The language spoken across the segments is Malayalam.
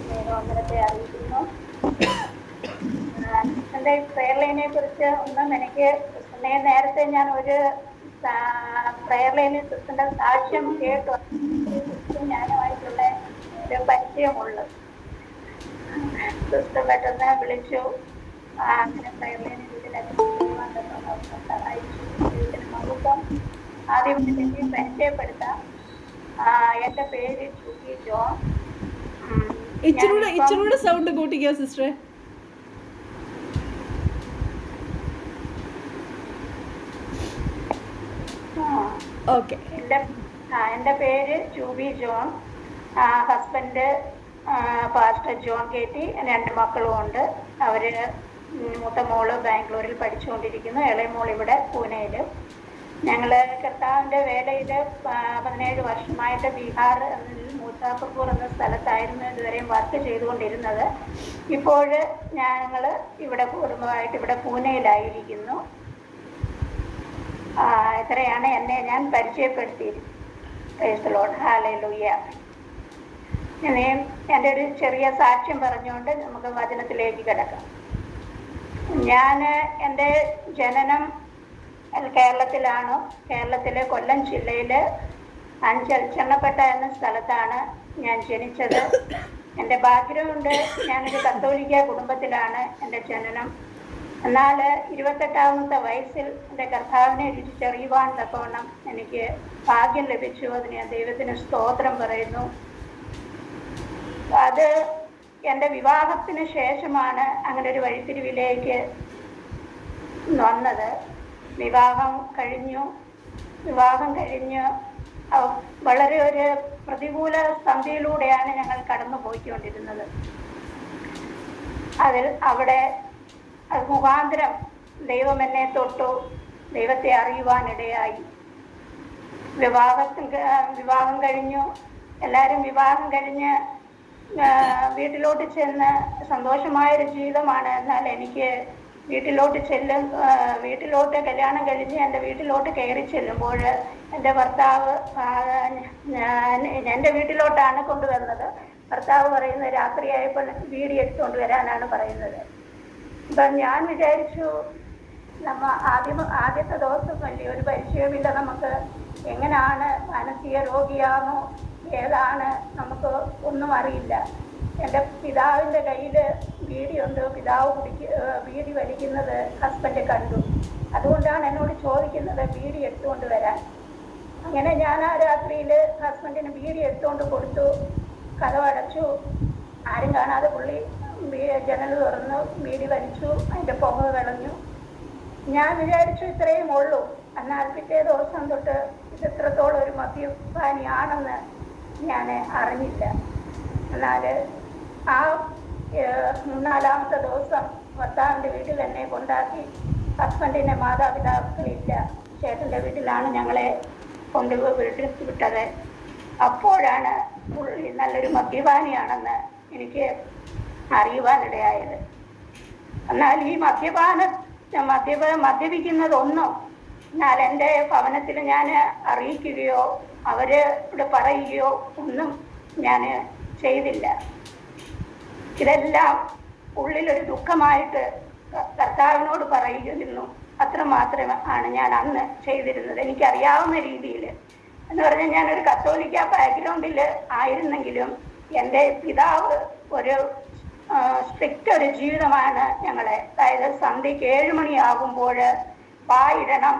സ്നേഹവന്ദനത്തെ അറിയിക്കുന്നു. എൻ്റെ പ്രെയർ ലൈനെ കുറിച്ച് ഒന്നും എനിക്ക് നേരത്തെ ഞാൻ ഒരു പ്രെയർ ലൈനിൽ സിസ്റ്ററിന്റെ സാക്ഷ്യം കേട്ടു. ഞാനുമായിട്ടുള്ള ഒരു പരിചയമുള്ളു. സിസ്റ്റർ പെട്ടെന്ന് വിളിച്ചു, അങ്ങനെ പ്രെയർ ലൈനിൽ ഇതിലൊക്കെ സഹായിച്ചു. ഇതിന് മഹത്വം ആദ്യം എനിക്ക് പരിചയപ്പെടുത്താം. എൻ്റെ പേര് ജൂബി ജോൺ. ഇച്ചിരൂടെ സൗണ്ട് കൂട്ടിക്കോ സിസ്റ്ററെ. ഓക്കെ. എൻ്റെ പേര് Jubi John. Husband pastor John കേറ്റി. 2 മക്കളും ഉണ്ട്. അവര് മൂത്ത മോള് ബാംഗ്ലൂരിൽ പഠിച്ചുകൊണ്ടിരിക്കുന്നു, ഇളയ മോൾ ഇവിടെ പൂനെയിൽ. ഞങ്ങള് കർത്താവിൻ്റെ വേലയിൽ 17 വർഷമായിട്ട് ബീഹാർ മൂസാഫർപൂർ എന്ന സ്ഥലത്തായിരുന്നു ഇതുവരെയും വർക്ക് ചെയ്തുകൊണ്ടിരുന്നത്. ഇപ്പോൾ ഞങ്ങൾ ഇവിടെ കുടുംബമായിട്ട് ഇവിടെ പൂനെയിലായിരിക്കുന്നു. ഇത്രയാണ് എന്നെ ഞാൻ പരിചയപ്പെടുത്തിയിരിക്കുന്നത്. ഹല്ലേലൂയ. ഇനിയും എൻ്റെ ഒരു ചെറിയ സാക്ഷ്യം പറഞ്ഞുകൊണ്ട് നമുക്ക് വചനത്തിലേക്ക് കിടക്കാം. എൻ്റെ ജനനം കേരളത്തിലാണ്. കേരളത്തിലെ കൊല്ലം ജില്ലയിൽ അഞ്ചൽ ചെണ്ണപ്പെട്ട എന്ന സ്ഥലത്താണ് ഞാൻ ജനിച്ചത്. എൻ്റെ ബാക്ക്ഗ്രൗണ്ട്, ഞാനൊരു കത്തോലിക്ക കുടുംബത്തിലാണ് എൻ്റെ ജനനം. എന്നാൽ 28ാമത്തെ വയസ്സിൽ എൻ്റെ കർത്താവിനെ രുചിച്ചറിയുവാൻ തക്കവണ്ണം എനിക്ക് ഭാഗ്യം ലഭിച്ചു. അതിന് ഞാൻ ദൈവത്തിന് സ്തോത്രം പറയുന്നു. അത് എൻ്റെ വിവാഹത്തിന് ശേഷമാണ് അങ്ങനെ ഒരു വഴിത്തിരിവിലേക്ക് വന്നത്. വിവാഹം കഴിഞ്ഞ് വളരെ ഒരു പ്രതികൂല സന്ധിയിലൂടെയാണ് ഞങ്ങൾ കടന്നു പോയിക്കൊണ്ടിരുന്നത്. അവിടെ മുഖാന്തരം ദൈവം എന്നെ തൊട്ടു, ദൈവത്തെ അറിയുവാനിടയായി. വിവാഹം കഴിഞ്ഞു. എല്ലാവരും വിവാഹം കഴിഞ്ഞ് വീട്ടിലോട്ട് ചെന്ന് സന്തോഷമായൊരു ജീവിതമാണ്. എന്നാൽ എനിക്ക് വീട്ടിലോട്ട് കല്യാണം കഴിഞ്ഞ് എൻ്റെ വീട്ടിലോട്ട് കയറി ചെല്ലുമ്പോൾ എൻ്റെ ഭർത്താവ് എൻ്റെ വീട്ടിലോട്ടാണ് കൊണ്ടുവന്നത്. ഭർത്താവ് പറയുന്നത് രാത്രിയായപ്പോൾ വീഡിയോ എടുത്തുകൊണ്ട് വരാനാണ് പറയുന്നത്. അപ്പം ഞാൻ വിചാരിച്ചു, ആദ്യത്തെ ദിവസം വലിയ ഒരു പരിചയമില്ല, നമുക്ക് എങ്ങനെയാണ്, മാനസിക രോഗിയാണോ ഏതാണ് നമുക്ക് ഒന്നും അറിയില്ല. എൻ്റെ പിതാവിൻ്റെ കയ്യിൽ ബീഡിയുണ്ട്. പിതാവ് ബീഡി വലിക്കുന്നത് ഹസ്ബൻഡ് കണ്ടു. അതുകൊണ്ടാണ് എന്നോട് ചോദിക്കുന്നത് ബീഡി എടുത്തുകൊണ്ട് വരാൻ. അങ്ങനെ ഞാൻ ആ രാത്രിയിൽ ഹസ്ബൻഡിന് ബീഡി എടുത്തുകൊണ്ട് കൊടുത്തു. കതവടച്ചു. ആരും കാണാതെ പുള്ളി ജനൽ തുറന്നു ബീഡി വലിച്ചു. അതിൻ്റെ പുക കളഞ്ഞു. ഞാൻ വിചാരിച്ചു ഇത്രയും ഉള്ളൂ. എന്നാൽ പിറ്റേ ദിവസം തൊട്ട് ഇത് എത്രത്തോളം ഒരു മദ്യപാനിയാണെന്ന് ഞാൻ അറിഞ്ഞില്ല. എന്നാൽ ആ 4ാമത്തെ ദിവസം ഭർത്താവിൻ്റെ വീട്ടിൽ എന്നെ കൊണ്ടാക്കി. ഹസ്ബൻഡിൻ്റെ മാതാപിതാക്കളില്ല, ചേട്ടൻ്റെ വീട്ടിലാണ് ഞങ്ങളെ വിട്ടത്. അപ്പോഴാണ് പുള്ളി നല്ലൊരു മദ്യപാനിയാണെന്ന് എനിക്ക് അറിയുവാനിടയായത്. എന്നാൽ ഈ മദ്യപിക്കുന്നതൊന്നും എന്നാൽ എൻ്റെ ഭവനത്തിൽ ഞാൻ അറിയിക്കുകയോ അവരോട് പറയുകയോ ഒന്നും ഞാൻ ചെയ്തില്ല. ഇതെല്ലാം ഉള്ളിലൊരു ദുഃഖമായിട്ട് കർത്താവിനോട് പറയുന്നു. അത്രമാത്രമാണ് ഞാൻ അന്ന് ചെയ്തിരുന്നത്, എനിക്കറിയാവുന്ന രീതിയിൽ. എന്ന് പറഞ്ഞാൽ ഞാനൊരു കത്തോലിക്ക ബാക്ക്ഗ്രൗണ്ടിൽ ആയിരുന്നെങ്കിലും എൻ്റെ പിതാവ് ഒരു സ്ട്രിക്റ്റ് ഒരു ജീവിതമാണ് ഞങ്ങളെ. അതായത് സന്ധ്യയ്ക്ക് 7 മണിയാകുമ്പോൾ പായിടണം,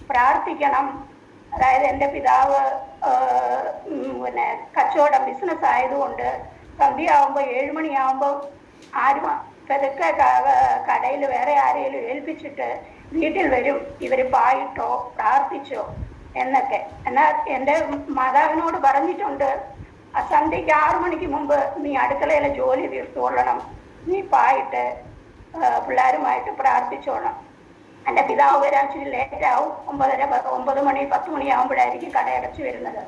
പ്രാർത്ഥിക്കണം. അതായത് എൻ്റെ പിതാവ് കച്ചവടം ബിസിനസ് ആയതുകൊണ്ട് സന്ധ്യയാകുമ്പോൾ 7 മണിയാകുമ്പോൾ ആരും പതുക്കെ കടയിൽ വേറെ ആരെങ്കിലും ഏൽപ്പിച്ചിട്ട് വീട്ടിൽ വരും, ഇവർ പായിട്ടോ പ്രാർത്ഥിച്ചോ എന്നൊക്കെ. എന്നാൽ എൻ്റെ മാതാവിനോട് പറഞ്ഞിട്ടുണ്ട്, സന്ധ്യയ്ക്ക് 6 മണിക്ക് മുമ്പ് നീ അടുക്കളയിലെ ജോലി തീർത്തുകൊള്ളണം, നീ പായിട്ട് പിള്ളേരുമായിട്ട് പ്രാർത്ഥിച്ചോണം. എൻ്റെ പിതാവ് വരാൻ ഇച്ചിരി ലേറ്റാവും. 9 മണി 10 മണിയാകുമ്പോഴായിരിക്കും കടയടച്ചു വരുന്നത്.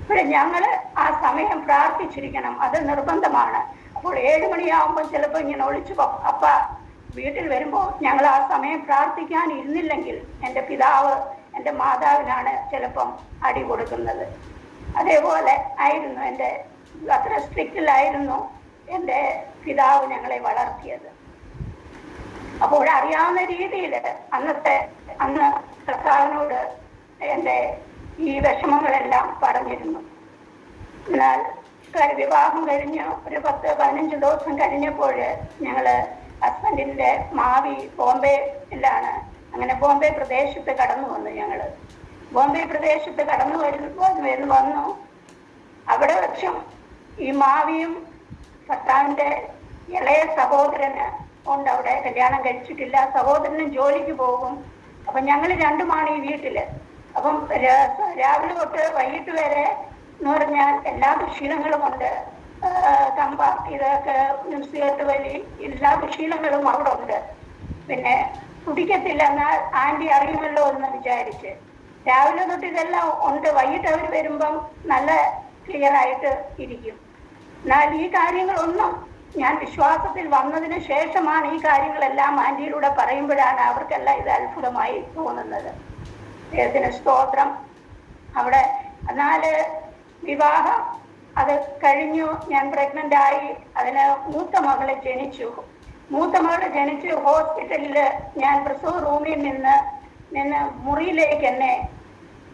അപ്പോൾ ഞങ്ങൾ ആ സമയം പ്രാർത്ഥിച്ചിരിക്കണം, അത് നിർബന്ധമാണ്. അപ്പോൾ 7 മണിയാകുമ്പോൾ ചിലപ്പോൾ ഇങ്ങനെ ഒളിച്ചു അപ്പ വീട്ടിൽ വരുമ്പോൾ ഞങ്ങൾ ആ സമയം പ്രാർത്ഥിക്കാൻ ഇരുന്നില്ലെങ്കിൽ എൻ്റെ പിതാവ് എൻ്റെ മാതാവിനാണ് ചിലപ്പം അടി കൊടുക്കുന്നത്. അതേപോലെ ആയിരുന്നു. എൻ്റെ അത്ര സ്ട്രിക്റ്റിലായിരുന്നു. എൻ്റെ പിതാവ് ഞങ്ങളെ വളർത്തിയത്. അപ്പോൾ അറിയാവുന്ന രീതിയിൽ അന്ന് കർത്താവിനോട് എൻ്റെ ഈ വിഷമങ്ങളെല്ലാം പറഞ്ഞിരുന്നു. എന്നാൽ വിവാഹം കഴിഞ്ഞ് ഒരു 10-15 ദിവസം കഴിഞ്ഞപ്പോൾ ഞങ്ങൾ ഹസ്ബൻഡിൻ്റെ മാവി ബോംബെയിലാണ്. അങ്ങനെ ബോംബെ പ്രദേശത്ത് കടന്നു വന്നു. ഞങ്ങൾ ബോംബെ പ്രദേശത്ത് കടന്നു വന്നു. അവിടെ വെച്ചും ഈ മാവിയും ഭർത്താവിൻ്റെ ഇളയ സഹോദരന് ഉണ്ട്. അവിടെ കല്യാണം കഴിച്ചിട്ടില്ല. സഹോദരനും ജോലിക്ക് പോകും. അപ്പം ഞങ്ങൾ രണ്ടുമാണ് ഈ വീട്ടിൽ. അപ്പം രാവിലെ തൊട്ട് വൈകിട്ട് വരെ എന്ന് പറഞ്ഞാൽ എല്ലാ ദുശീലങ്ങളുമുണ്ട്. കമ്പ ഇതൊക്കെ സിഗരറ്റ് വലി എല്ലാ ദുശീലങ്ങളും അവിടെ ഉണ്ട്. പിന്നെ കുടിക്കത്തില്ല എന്നാൽ ആൻറ്റി അറിയുമല്ലോ എന്ന് വിചാരിച്ച് രാവിലെ തൊട്ട് ഇതെല്ലാം ഉണ്ട്. വൈകിട്ട് അവർ വരുമ്പം നല്ല ക്ലിയർ ആയിട്ട് ഇരിക്കും. എന്നാൽ ഈ കാര്യങ്ങളൊന്നും ഞാൻ വിശ്വാസത്തിൽ വന്നതിന് ശേഷമാണ് ഈ കാര്യങ്ങളെല്ലാം ആൻറ്റിയിലൂടെ പറയുമ്പോഴാണ് അവർക്കെല്ലാം ഇത് അത്ഭുതമായി തോന്നുന്നത്. ദൈവത്തിന് സ്തോത്രം. അവിടെ എന്നാൽ വിവാഹം അത് കഴിഞ്ഞു. ഞാൻ പ്രഗ്നൻ്റ് ആയി. അതിന് മൂത്ത മകളെ ജനിച്ചു. ഹോസ്പിറ്റലിൽ ഞാൻ പ്രസവ റൂമിൽ നിന്ന് മുറിയിലേക്ക് എന്നെ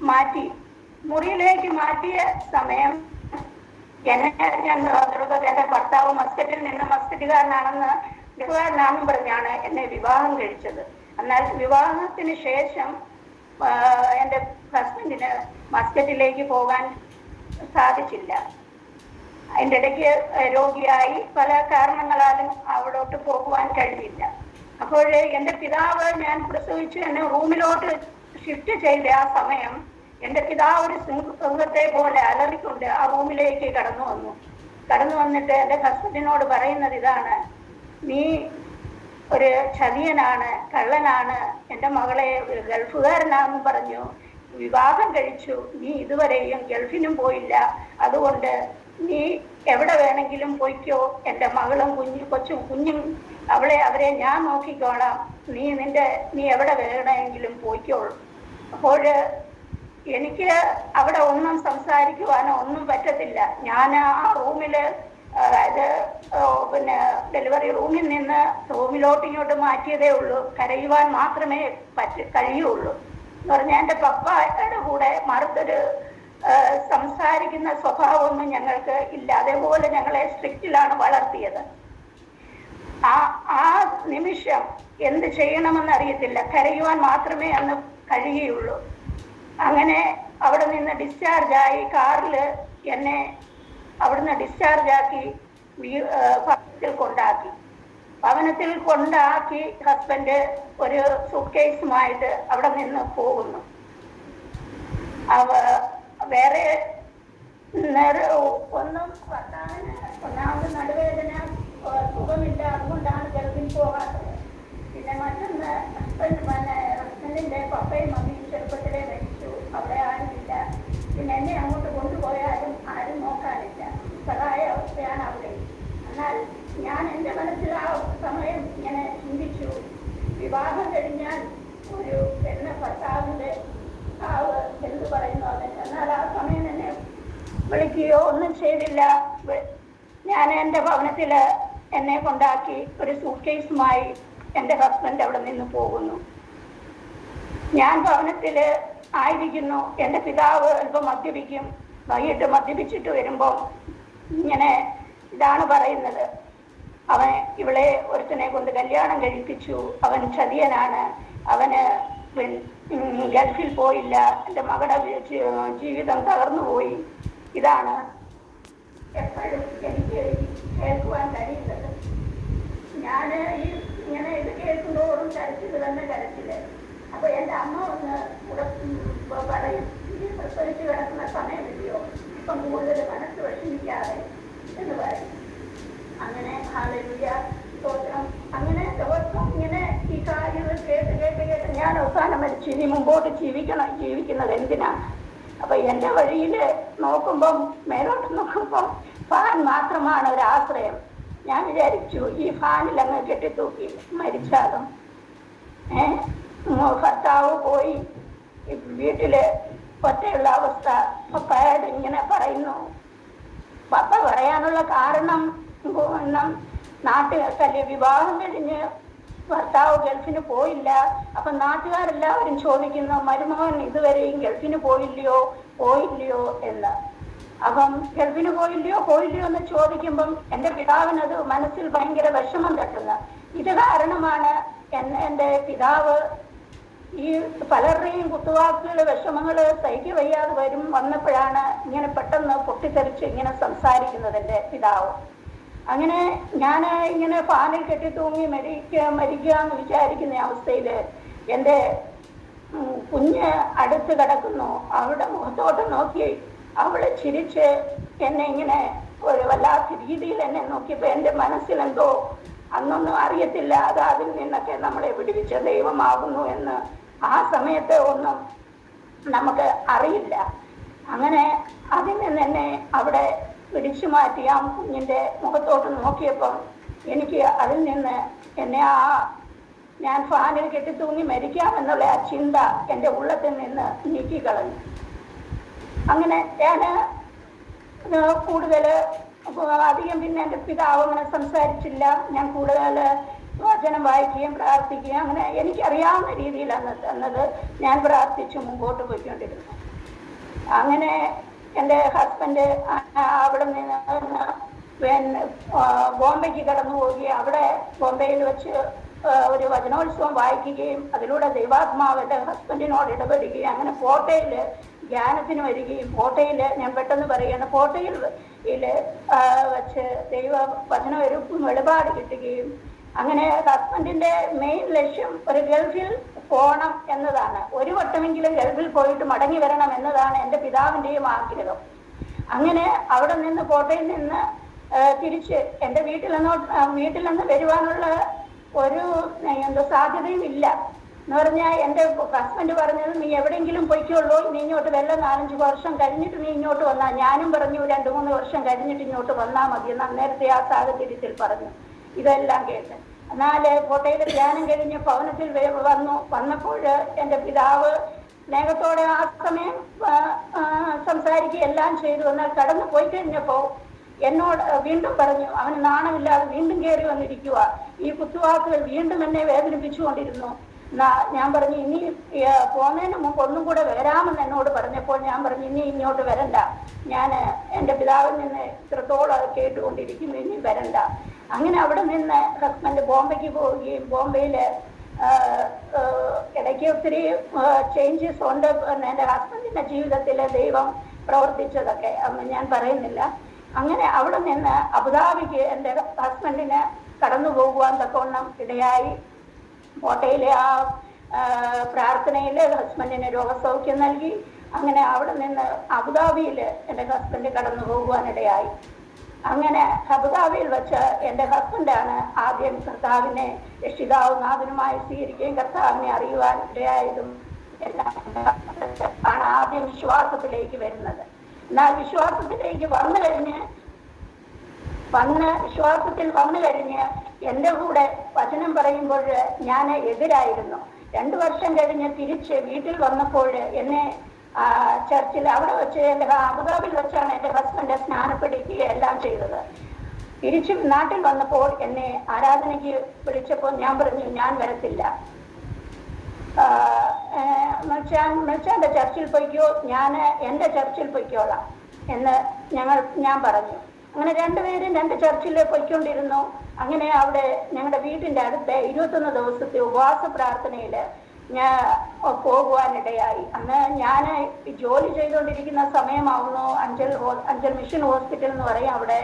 മാറ്റി. മുറിയിലേക്ക് മാറ്റിയ സമയം ഞാൻ എൻ്റെ ഭർത്താവ് മസ്കറ്റുകാരനാണെന്ന് പറഞ്ഞാണ് എന്നെ വിവാഹം കഴിച്ചത്. എന്നാൽ വിവാഹത്തിന് ശേഷം എൻ്റെ ഹസ്ബൻഡിന് മസ്കറ്റിലേക്ക് പോകാൻ സാധിച്ചില്ല. അതിൻ്റെ ഇടയ്ക്ക് രോഗിയായി പല കാരണങ്ങളാലും അവിടോട്ട് പോകുവാൻ കഴിഞ്ഞില്ല. അപ്പോൾ എൻ്റെ പിതാവ് ഞാൻ പ്രസവിച്ച് എന്നെ റൂമിലോട്ട് ഷിഫ്റ്റ് ചെയ്ത ആ സമയം എൻ്റെ പിതാവ് ഒരു സിംഹത്തെ പോലെ അലറിക്കൊണ്ട് ആ റൂമിലേക്ക് കടന്നു വന്നിട്ട് എൻ്റെ ഹസ്ബൻഡിനോട് പറയുന്നത് ഇതാണ്: നീ ഒരു ചതിയനാണ്, കള്ളനാണ്, എൻ്റെ മകളെ ഗൾഫുകാരനാണെന്ന് പറഞ്ഞു വിവാഹം കഴിച്ചു. നീ ഇതുവരെയും ഗൾഫിനും പോയില്ല. അതുകൊണ്ട് നീ എവിടെ വേണമെങ്കിലും പോയിക്കോ. എൻ്റെ മകളും കുഞ്ഞും അവരെ ഞാൻ നോക്കിക്കോളാം. നീ എവിടെ വേണമെങ്കിലും പോയിക്കോളൂ. അപ്പോൾ എനിക്ക് അവിടെ ഒന്നും സംസാരിക്കുവാനോ ഒന്നും പറ്റത്തില്ല. ഞാൻ ആ റൂമിൽ, അതായത് പിന്നെ ഡെലിവറി റൂമിൽ നിന്ന് റൂമിലോട്ട് ഇങ്ങോട്ട് മാറ്റിയതേ ഉള്ളൂ. കരയുവാൻ മാത്രമേ കഴിയുള്ളൂ എന്ന് പറഞ്ഞാൽ എൻ്റെ പപ്പയുടെ കൂടെ മറുത്തൊരു സംസാരിക്കുന്ന സ്വഭാവമൊന്നും ഞങ്ങൾക്ക് ഇല്ല. അതേപോലെ ഞങ്ങളെ സ്ട്രിക്റ്റിലാണ് വളർത്തിയത്. ആ നിമിഷം എന്ത് ചെയ്യണമെന്ന് അറിയത്തില്ല. കരയുവാൻ മാത്രമേ അന്ന് കഴിയുള്ളൂ. അങ്ങനെ അവിടെ നിന്ന് ഡിസ്ചാർജായി കാറിൽ എന്നെ അവിടുന്ന് ഡിസ്ചാർജാക്കി ഭവനത്തിൽ കൊണ്ടാക്കി ഹസ്ബൻഡ് ഒരു സൂട്ട് കേസുമായിട്ട് അവിടെ നിന്ന് പോകുന്നു. വേറെ ഒന്നും ഒന്നാമത് നടുവേദന, സുഖമില്ല, അതുകൊണ്ടാണ് ഗൾഫിൽ പോകാത്തത്. പിന്നെ മറ്റൊന്ന് ഹസ്ബൻഡിൻ്റെ പപ്പയും മമ്മിയും ചെറുപ്പത്തിലേ മരിച്ചു. അവിടെ ആരുമില്ല. പിന്നെ എന്നെ അങ്ങോട്ട് കൊണ്ടുപോയാലും ആരും നോക്കാനില്ല. സഹായ അവസ്ഥയാണ് അവിടെ. എന്നാൽ ഞാൻ എൻ്റെ മനസ്സിൽ ആ സമയം ഇങ്ങനെ ചിന്തിച്ചു, വിവാഹം കഴിഞ്ഞാൽ ഒരു പെണ്ണ് ഭർത്താവിൻ്റെ ആവ് എന്ത് പറയുന്നു അതിന്. എന്നാൽ ആ സമയം എന്നെ വിളിക്കുകയോ ഒന്നും ചെയ്തില്ല. ഞാൻ എൻ്റെ ഭവനത്തിൽ എന്നെ കൊണ്ടാക്കി ഒരു സൂട്ട് കേസുമായി എൻ്റെ ഹസ്ബൻഡ് അവിടെ നിന്ന് പോകുന്നു. ഞാൻ ഭവനത്തിൽ ആയിരിക്കുന്നു. എൻ്റെ പിതാവ് അല്പം മദ്യപിക്കും. വൈകിട്ട് മദ്യപിച്ചിട്ട് വരുമ്പോൾ ഇങ്ങനെ ഇതാണ് പറയുന്നത്: അവൻ ഇവളെ ഒരുത്തനെ കൊണ്ട് കല്യാണം കഴിപ്പിച്ചു, അവൻ ചതിയനാണ്, അവന് ഗൾഫിൽ പോയില്ല, എൻ്റെ മകളുടെ ജീവിതം തകർന്നുപോയി. ഇതാണ് എപ്പോഴും എനിക്ക് കേൾക്കുവാൻ കഴിയുന്നത്. ഞാൻ ഇങ്ങനെ ഇത് കേൾക്കുമ്പോഴും കരച്ചിൽ തന്നെ കരച്ചില്. അപ്പോൾ എൻ്റെ അമ്മ ഒന്ന് പറയും, ഇത് പ്രസവിച്ച് കിടക്കുന്ന സമയമില്ലയോ, ഇപ്പം കൂടുതൽ മനസ്സ് വിഷമിക്കാതെ എന്ന് പറയും. അങ്ങനെ ഹല്ലേലൂയ സ്തോത്രം. അങ്ങനെ ദിവസം ഇങ്ങനെ ഈ കാര്യങ്ങൾ കേട്ട് ഞാൻ അവസാനം മരിച്ചു. ഇനി മുമ്പോട്ട് ജീവിക്കുന്നത് എന്തിനാണ്? അപ്പൊ എൻ്റെ വഴിയിൽ നോക്കുമ്പം, മേലോട്ട് നോക്കുമ്പം ഫാൻ മാത്രമാണ് ഒരാശ്രയം. ഞാൻ വിചാരിച്ചു ഈ ഫാനിൽ അങ്ങ് കെട്ടിത്തൂക്കി മരിച്ചാലും. ഭർത്താവ് പോയി വീട്ടില് ഒറ്റയുള്ള അവസ്ഥ. പപ്പയോട് ഇങ്ങനെ പറയുന്നു. പപ്പ പറയാനുള്ള കാരണം നാട്ടുകാർ വിവാഹം കഴിഞ്ഞ് ഭർത്താവ് ഗൾഫിന് പോയില്ല. അപ്പൊ നാട്ടുകാരെല്ലാവരും ചോദിക്കുന്നു, മരുമകൻ ഇതുവരെയും ഗൾഫിന് പോയില്ലയോ എന്ന്. അപ്പം ഗൾഫിന് പോയില്ലയോ എന്ന് ചോദിക്കുമ്പം എൻ്റെ പിതാവിനത് മനസ്സിൽ ഭയങ്കര വിഷമം തട്ടുന്നു. ഇത് കാരണമാണ് എൻ്റെ പിതാവ് ഈ പലരുടെയും കുത്തുവാക്കുകൾ, വിഷമങ്ങൾ സഹിക്കുക വയ്യാതെ വന്നപ്പോഴാണ് ഇങ്ങനെ പെട്ടെന്ന് പൊട്ടിത്തെറിച്ച് ഇങ്ങനെ സംസാരിക്കുന്നത് എൻ്റെ പിതാവ്. അങ്ങനെ ഞാൻ ഇങ്ങനെ ഫാനിൽ കെട്ടി തൂങ്ങി മരിക്കാന്ന് വിചാരിക്കുന്ന അവസ്ഥയിൽ എൻ്റെ കുഞ്ഞ് അടുത്ത് കിടക്കുന്നു. അവളുടെ മുഖത്തോട്ട് നോക്കി അവള് ചിരിച്ച് എന്നെ ഇങ്ങനെ ഒരു വല്ലാത്ത രീതിയിൽ എന്നെ നോക്കിയപ്പോൾ എൻ്റെ മനസ്സിലെന്തോ, അന്നൊന്നും അറിയത്തില്ല അത് അതിൽ നിന്നൊക്കെ നമ്മളെ വിടുവിച്ച ദൈവമാകുന്നു എന്ന് ആ സമയത്ത് ഒന്നും നമുക്ക് അറിയില്ല. അങ്ങനെ അതിൽ നിന്ന് എന്നെ അവിടെ പിടിച്ചു മാറ്റി ആ കുഞ്ഞിൻ്റെ മുഖത്തോട്ട് നോക്കിയപ്പം എനിക്ക് അതിൽ നിന്ന് എന്നെ ഞാൻ ഫാനിൽ കെട്ടി തൂങ്ങി മരിക്കാമെന്നുള്ള ആ ചിന്ത എൻ്റെ ഉള്ളത്തിൽ നിന്ന് നീക്കിക്കളഞ്ഞു. അങ്ങനെ ഞാൻ കൂടുതൽ അധികം പിന്നെ എൻ്റെ പിതാവ് അങ്ങനെ സംസാരിച്ചില്ല. ഞാൻ കൂടുതൽ വചനം വായിക്കുകയും പ്രാർത്ഥിക്കുകയും അങ്ങനെ എനിക്കറിയാവുന്ന രീതിയിൽ അന്നത് ഞാൻ പ്രാർത്ഥിച്ച് മുമ്പോട്ട് പോയിക്കൊണ്ടിരുന്നു. അങ്ങനെ എൻ്റെ ഹസ്ബൻഡ് അവിടെ നിന്ന് ബോംബെക്ക് കടന്നു പോവുകയും അവിടെ ബോംബെയിൽ വെച്ച് ഒരു വചനോത്സവം വായിക്കുകയും അതിലൂടെ ദൈവാത്മാവ് എൻ്റെ ഹസ്ബൻഡിനോട് ഇടപെടുകയും അങ്ങനെ കോട്ടയിൽ ധ്യാനത്തിന് വരികയും കോട്ടയിൽ ഞാൻ പെട്ടെന്ന് പറയുകയാണ്, കോട്ടയിൽ വെച്ച് ദൈവ വചന വെളിപാട് കിട്ടുകയും അങ്ങനെ ഹസ്ബൻഡിന്റെ മെയിൻ ലക്ഷ്യം ഒരു ഗൾഫിൽ പോകണം എന്നതാണ്. ഒരു വട്ടമെങ്കിലും ഗൾഫിൽ പോയിട്ട് മടങ്ങി വരണം എന്നതാണ് എൻ്റെ പിതാവിൻ്റെയും ആഗ്രഹം. അങ്ങനെ അവിടെ നിന്ന് കോട്ടയിൽ നിന്ന് തിരിച്ച് എൻ്റെ വീട്ടിൽ നിന്ന് വരുവാനുള്ള ഒരു സാധ്യതയും ഇല്ല എന്ന് പറഞ്ഞാൽ എൻ്റെ ഹസ്ബൻഡ് പറഞ്ഞത്, നീ എവിടെയെങ്കിലും പൊയ്ക്കുള്ളൂ, നീ ഇങ്ങോട്ട് വല്ല 4-5 വർഷം കഴിഞ്ഞിട്ട് നീ ഇങ്ങോട്ട് വന്നാൽ. ഞാനും പറഞ്ഞു 2-3 വർഷം കഴിഞ്ഞിട്ട് ഇങ്ങോട്ട് വന്നാൽ മതി എന്ന് നേരത്തെ ആ സാഹചര്യത്തിൽ പറഞ്ഞു. ഇതെല്ലാം കേട്ട് എന്നാൽ കോട്ടയിൽ ധ്യാനം കഴിഞ്ഞ് ഭവനത്തിൽ വന്നപ്പോൾ എൻ്റെ പിതാവ് സ്നേഹത്തോടെ ആ സമയം സംസാരിക്കുക എല്ലാം ചെയ്തു. എന്നാൽ കടന്നു പോയി കഴിഞ്ഞപ്പോൾ എന്നോട് വീണ്ടും പറഞ്ഞു, അവന് നാണമില്ലാതെ വീണ്ടും കയറി വന്നിരിക്കുക, ഈ കുത്തുവാക്കുകൾ വീണ്ടും എന്നെ വേദനിപ്പിച്ചുകൊണ്ടിരുന്നു. ഞാൻ പറഞ്ഞു, ഇനി പോകുന്നതിന് മുമ്പ് ഒന്നും കൂടെ വരാമെന്ന് എന്നോട് പറഞ്ഞപ്പോൾ ഞാൻ പറഞ്ഞു, ഇനി ഇങ്ങോട്ട് വരണ്ട, ഞാൻ എൻ്റെ പിതാവിൽ നിന്ന് ഇത്രത്തോളം അത് കേട്ടുകൊണ്ടിരിക്കുന്നു, ഇനി വരണ്ട. അങ്ങനെ അവിടെ നിന്ന് ഹസ്ബൻഡ് ബോംബെക്ക് പോവുകയും ബോംബെയിൽ ഇടയ്ക്ക് ഒത്തിരി ചേഞ്ചസ് ഉണ്ട് എൻ്റെ ഹസ്ബൻഡിൻ്റെ ജീവിതത്തിൽ ദൈവം പ്രവർത്തിച്ചതൊക്കെ ഞാൻ പറയുന്നില്ല. അങ്ങനെ അവിടെ നിന്ന് അബുദാബിക്ക് എൻ്റെ ഹസ്ബൻഡിന് കടന്നു പോകുവാൻ തക്കവണ്ണം ഇടയായി. കോട്ടയിലെ ആ പ്രാർത്ഥനയിൽ ഹസ്ബൻഡിന് രോഗസൗഖ്യം നൽകി. അങ്ങനെ അവിടെ നിന്ന് അബുദാബിയിൽ എൻ്റെ ഹസ്ബൻഡ് കടന്നു പോകുവാനിടയായി. അങ്ങനെ അബുദാബിയിൽ വെച്ച് എൻ്റെ ഹസ്ബൻഡാണ് ആദ്യം കർത്താവിനെ രക്ഷിതാവും നാഥനുമായി സ്വീകരിക്കുകയും കർത്താവിനെ അറിയുവാൻ ഇടയായതും എല്ലാം ആണ് ആദ്യം വിശ്വാസത്തിലേക്ക് വരുന്നത്. എന്നാൽ വിശ്വാസത്തിലേക്ക് വന്നു കഴിഞ്ഞ് എൻ്റെ കൂടെ വചനം പറയുമ്പോൾ ഞാൻ എതിരായിരുന്നു. 2 വർഷം കഴിഞ്ഞ് തിരിച്ച് വീട്ടിൽ വന്നപ്പോൾ എന്നെ ചർച്ചിൽ അവിടെ വെച്ച് എൻ്റെ അബുദാബിയിൽ വെച്ചാണ് എൻ്റെ ഹസ്ബൻഡ് സ്നാനപ്പെടുത്തുക എല്ലാം ചെയ്തത്. തിരിച്ച് നാട്ടിൽ വന്നപ്പോൾ എന്നെ ആരാധനയ്ക്ക് വിളിച്ചപ്പോൾ ഞാൻ പറഞ്ഞു, ഞാൻ വരത്തില്ല, മെൽച്ചാൻ്റെ ചർച്ചിൽ പോയിക്കോ, ഞാൻ എൻ്റെ ചർച്ചിൽ പോയിക്കോളാം എന്ന് ഞാൻ പറഞ്ഞു. അങ്ങനെ 2 പേരും 2 ചർച്ചിൽ പോയിക്കൊണ്ടിരുന്നു. അങ്ങനെ അവിടെ ഞങ്ങളുടെ വീട്ടിൻ്റെ അടുത്ത് 21 ദിവസത്തെ ഉപവാസ പ്രാർത്ഥനയിൽ ഞാൻ പോകുവാനിടയായി. അന്ന് ഞാൻ ജോലി ചെയ്തുകൊണ്ടിരിക്കുന്ന സമയമാവുന്നു. അഞ്ചൽ മിഷൻ ഹോസ്പിറ്റൽ എന്ന് പറയും, അവിടെ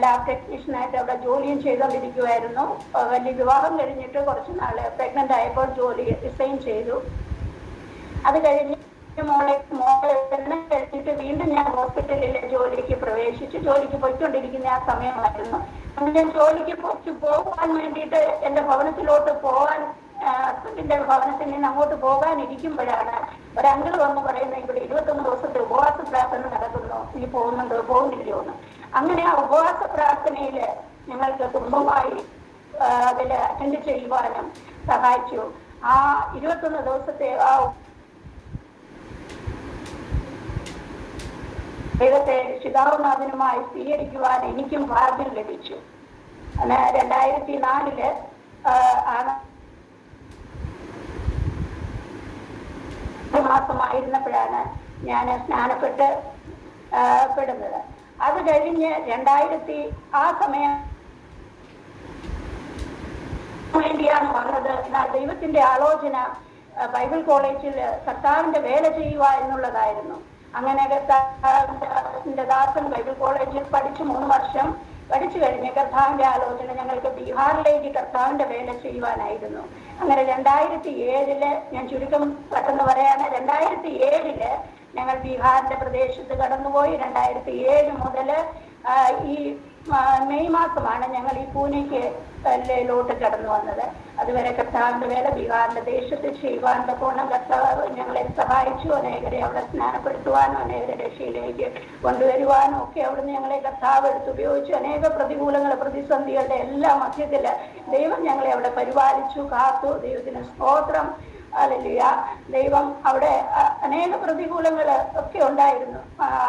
ലാബ് ടെക്നീഷ്യനായിട്ട് അവിടെ ജോലിയും ചെയ്തുകൊണ്ടിരിക്കുമായിരുന്നു. വലിയ വിവാഹം കഴിഞ്ഞിട്ട് കുറച്ച് നാൾ പ്രഗ്നൻ്റ് ആയപ്പോൾ ജോലി റിസൈൻ ചെയ്തു. അത് കഴിഞ്ഞ് മോളെ കഴിഞ്ഞിട്ട് വീണ്ടും ഞാൻ ഹോസ്പിറ്റലിൽ ജോലിക്ക് പ്രവേശിച്ചു. ജോലിക്ക് പോയിക്കൊണ്ടിരിക്കുന്ന ആ സമയമായിരുന്നു. ഞാൻ ജോലിക്ക് പോകാൻ വേണ്ടിയിട്ട് എൻ്റെ ഭവനത്തിലോട്ട് പോകാൻ, ഹസ്ബൻഡിൻ്റെ ഭവനത്തിൽ നിന്ന് അങ്ങോട്ട് പോകാനിരിക്കുമ്പോഴാണ് ഒരു അങ്കിൾ വന്ന് പറയുന്നത്, ഇവിടെ 21 ദിവസത്തെ ഉപവാസ പ്രാർത്ഥന നടക്കുന്നു, നീ പോകുന്നില്ലയോ എന്ന്. അങ്ങനെ ആ ഉപവാസ പ്രാർത്ഥനയിൽ ഞങ്ങൾക്ക് കുടുംബമായി അതിൽ അറ്റൻഡ് ചെയ്യുവാനും സഹായിച്ചു. ആ 21 ദിവസത്തെ ആ ദൈവത്തെ രക്ഷിതാവുനാഥനുമായി സ്വീകരിക്കുവാൻ എനിക്കും ഭാഗ്യം ലഭിച്ചു. 2004 ആണ് മാസമായിരുന്നപ്പോഴാണ് ഞാൻ പെടുന്നത്. അത് കഴിഞ്ഞ് 2000 ആ സമയം വേണ്ടിയാണ് വന്നത്. എന്നാൽ ദൈവത്തിന്റെ ആലോചന ബൈബിൾ കോളേജിൽ കർത്താവിന്റെ വേല ചെയ്യുക എന്നുള്ളതായിരുന്നു. അങ്ങനെ കർത്താവിന്റെ ദാസൻ ബൈബിൾ കോളേജിൽ പഠിച്ച് 3 വർഷം പഠിച്ചു കഴിഞ്ഞ് കർത്താവിന്റെ ആലോചന ഞങ്ങൾക്ക് ബീഹാറിലേക്ക് കർത്താവിന്റെ വേല ചെയ്യുവാനായിരുന്നു. അങ്ങനെ 2007 ഞാൻ ചുരുക്കം പെട്ടെന്ന് പറയാണ്, 2007 ഞങ്ങൾ ബീഹാറിന്റെ പ്രദേശത്ത് കടന്നുപോയി. 2007 മുതൽ ഈ മെയ് മാസമാണ് ഞങ്ങൾ ഈ പൂനെക്ക് ലോട്ട് കടന്നു വന്നത്. അതുവരെ കർത്താവിന്റെ വേല ബീഹാറിന്റെ ദേശത്ത് ചെയ്യുവാൻ തക്കോണം കർത്താവ് ഞങ്ങളെ സഹായിച്ചു. അനേകരെ അവിടെ സ്നാനപ്പെടുത്തുവാനും അനേകരെ രക്ഷയിലേക്ക് കൊണ്ടുവരുവാനും ഒക്കെ അവിടുന്ന് ഞങ്ങളെ കർത്താവ് എടുത്തുപയോഗിച്ചു. അനേക പ്രതികൂലങ്ങൾ പ്രതിസന്ധികളുടെ എല്ലാ മധ്യത്തില് ദൈവം ഞങ്ങളെ അവിടെ പരിപാലിച്ചു, കാത്തു. ദൈവത്തിന് സ്തോത്രം. ഹല്ലേലൂയ. ദൈവം അവിടെ അനേക പ്രതികൂലങ്ങൾ ഒക്കെ ഉണ്ടായിരുന്നു.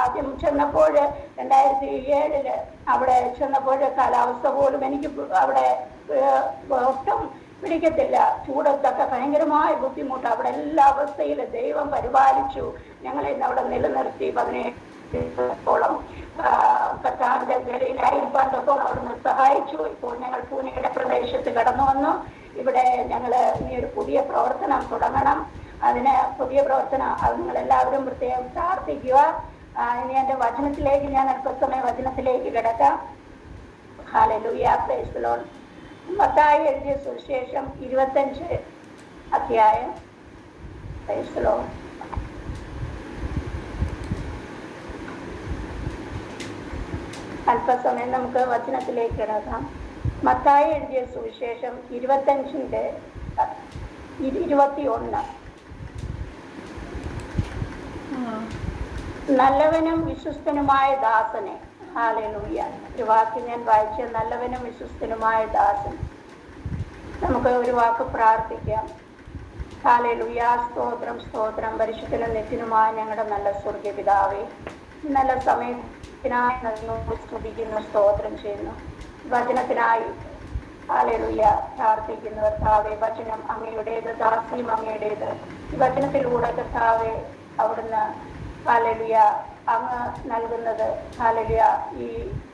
ആദ്യം ചെന്നപ്പോൾ 2007 അവിടെ ചെന്നപ്പോൾ കാലാവസ്ഥ പോലും എനിക്ക് അവിടെ ഒട്ടും പിടിക്കത്തില്ല. ചൂടത്തൊക്കെ ഭയങ്കരമായ ബുദ്ധിമുട്ട്. അവിടെ എല്ലാ അവസ്ഥയിലും ദൈവം പരിപാലിച്ചു. ഞങ്ങളെ അവിടെ നിലനിർത്തി 17 കർത്താവിന്റെ നിലയിലായിരിക്കാത്തോളം അവിടുന്ന് സഹായിച്ചു. ഇപ്പോൾ ഞങ്ങൾ പൂനെയുടെ പ്രദേശത്ത് കടന്നു വന്നു. ഇവിടെ ഞങ്ങൾ ഇനി ഒരു പുതിയ പ്രവർത്തനം തുടങ്ങണം. അതിന് പുതിയ പ്രവർത്തനം അത് നിങ്ങളെല്ലാവരും പ്രത്യേകം പ്രാർത്ഥിക്കുക. ഇനി എൻ്റെ വചനത്തിലേക്ക് ഞാൻ അല്പസമയം വചനത്തിലേക്ക് കിടക്കാം. Hallelujah. Praise the Lord. Mathai എഴുതിയ സുവിശേഷം 25 അധ്യായം. Praise the Lord. അല്പസമയം നമുക്ക് വചനത്തിലേക്ക് കിടക്കാം. മത്തായി എഴുതിയ സുവിശേഷം 25:21. നല്ലവനും വിശ്വസ്തനുമായ ദാസനെ. ഹല്ലേലൂയ. ഒരു വാക്ക് ഞാൻ വായിച്ച നല്ലവനും വിശ്വസ്തനുമായ ദാസൻ. നമുക്ക് ഒരു വാക്ക് പ്രാർത്ഥിക്കാം. ഹല്ലേലൂയ. സ്തോത്രം, സ്തോത്രം. പരിശുദ്ധനും നിത്യനുമായ ഞങ്ങളുടെ നല്ല സ്വർഗ്ഗ പിതാവേ, നല്ല സമയത്തിനായി സ്തുതിക്കുന്നു, സ്തോത്രം ചെയ്യുന്നു. വചനത്തിനായി ഹല്ലേലൂയ പ്രാർത്ഥിക്കുന്നു കർത്താവേ. വചനം അങ്ങയുടേത്, ദാസ്യം അങ്ങയുടേത്. ഈ വചനത്തിലൂടെ കർത്താവേ അവിടുന്ന് ഹല്ലേലൂയ അങ്ങ് നൽകുന്നത് ഹല്ലേലൂയ ഈ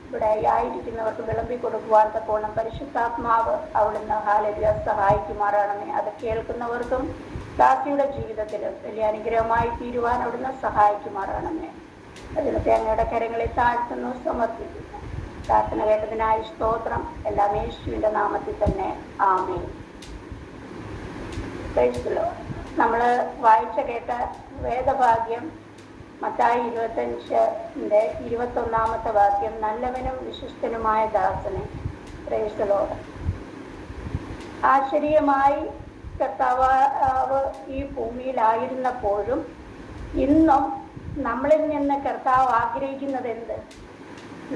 ഇവിടെ ആയിരിക്കുന്നവർക്ക് വിളമ്പി കൊടുക്കുവാൻ തക്കോണം പരിശുദ്ധാത്മാവ് അവിടുന്ന് ഹല്ലേലൂയ സഹായിക്കുമാറാണമേ. അത് കേൾക്കുന്നവർക്കും ദാസിയുടെ ജീവിതത്തിലും വലിയ അനുഗ്രഹമായി തീരുവാൻ അവിടുന്ന് സഹായിക്കുമാറാണമേ. വചനത്തെ അങ്ങയുടെ കരങ്ങളിൽ താഴ്ത്തുന്നു, സമർപ്പിക്കുന്നു. പ്രാർത്ഥന കേട്ടതിനായി സ്തോത്രം. എല്ലാം യേശുവിന്റെ നാമത്തിൽ തന്നെ ആമേൻ. Praise the Lord. നമ്മൾ വായിച്ച കേട്ട വേദഭാഗ്യം മത്തായി 25:21 വാക്യം. നല്ലവനും വിശ്വസ്തനുമായ ദാസനെ. Praise the Lord. ആശ്ചര്യമായി കർത്താവ് ഈ ഭൂമിയിലായിരുന്നപ്പോഴും ഇന്നും നമ്മളിൽ നിന്ന് കർത്താവ് ആഗ്രഹിക്കുന്നത് എന്ത്?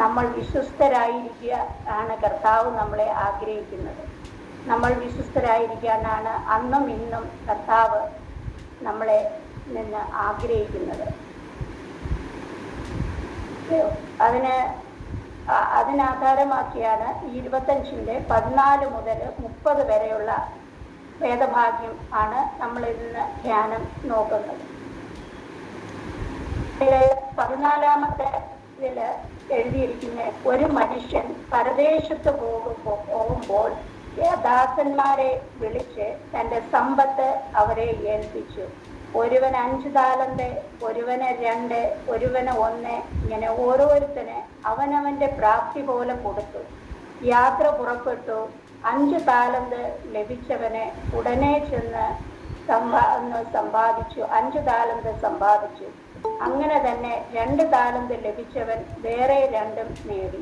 നമ്മൾ വിശ്വസ്തരായിരിക്കുക ആണ് കർത്താവ് നമ്മളെ ആഗ്രഹിക്കുന്നത്. നമ്മൾ വിശ്വസ്തരായിരിക്കാനാണ് അന്നും ഇന്നും കർത്താവ് നമ്മളെ നിന്ന് ആഗ്രഹിക്കുന്നത്. അതിനാധാരമാക്കിയാണ് ഈ 25:14 മുതൽ 30 വരെയുള്ള വേദഭാഗ്യം ആണ് നമ്മൾ ഇന്ന് ധ്യാനം നോക്കുന്നത്. 14-ാമത്തെ ഇതില് എഴുതിയിരിക്കുന്ന ഒരു മനുഷ്യൻ പരദേശത്ത് പോകുമ്പോൾ ദാസന്മാരെ വിളിച്ച് തന്റെ സമ്പത്ത് അവരെ ഏൽപ്പിച്ചു. ഒരുവന് 5 താലന്ത്, ഒരുവന് 2, ഒരുവന് 1, ഇങ്ങനെ ഓരോരുത്തന് അവനവന്റെ പ്രാപ്തി പോലെ കൊടുത്തു. യാത്ര പുറപ്പെട്ടു. 5 താലന്ത് ലഭിച്ചവനെ ഉടനെ ചെന്ന് സമ്പാദിച്ചു. 5 താലന്ത് സമ്പാദിച്ചു. അങ്ങനെ തന്നെ 2 താലന്ത് ലഭിച്ചവൻ വേറെ 2 നേടി.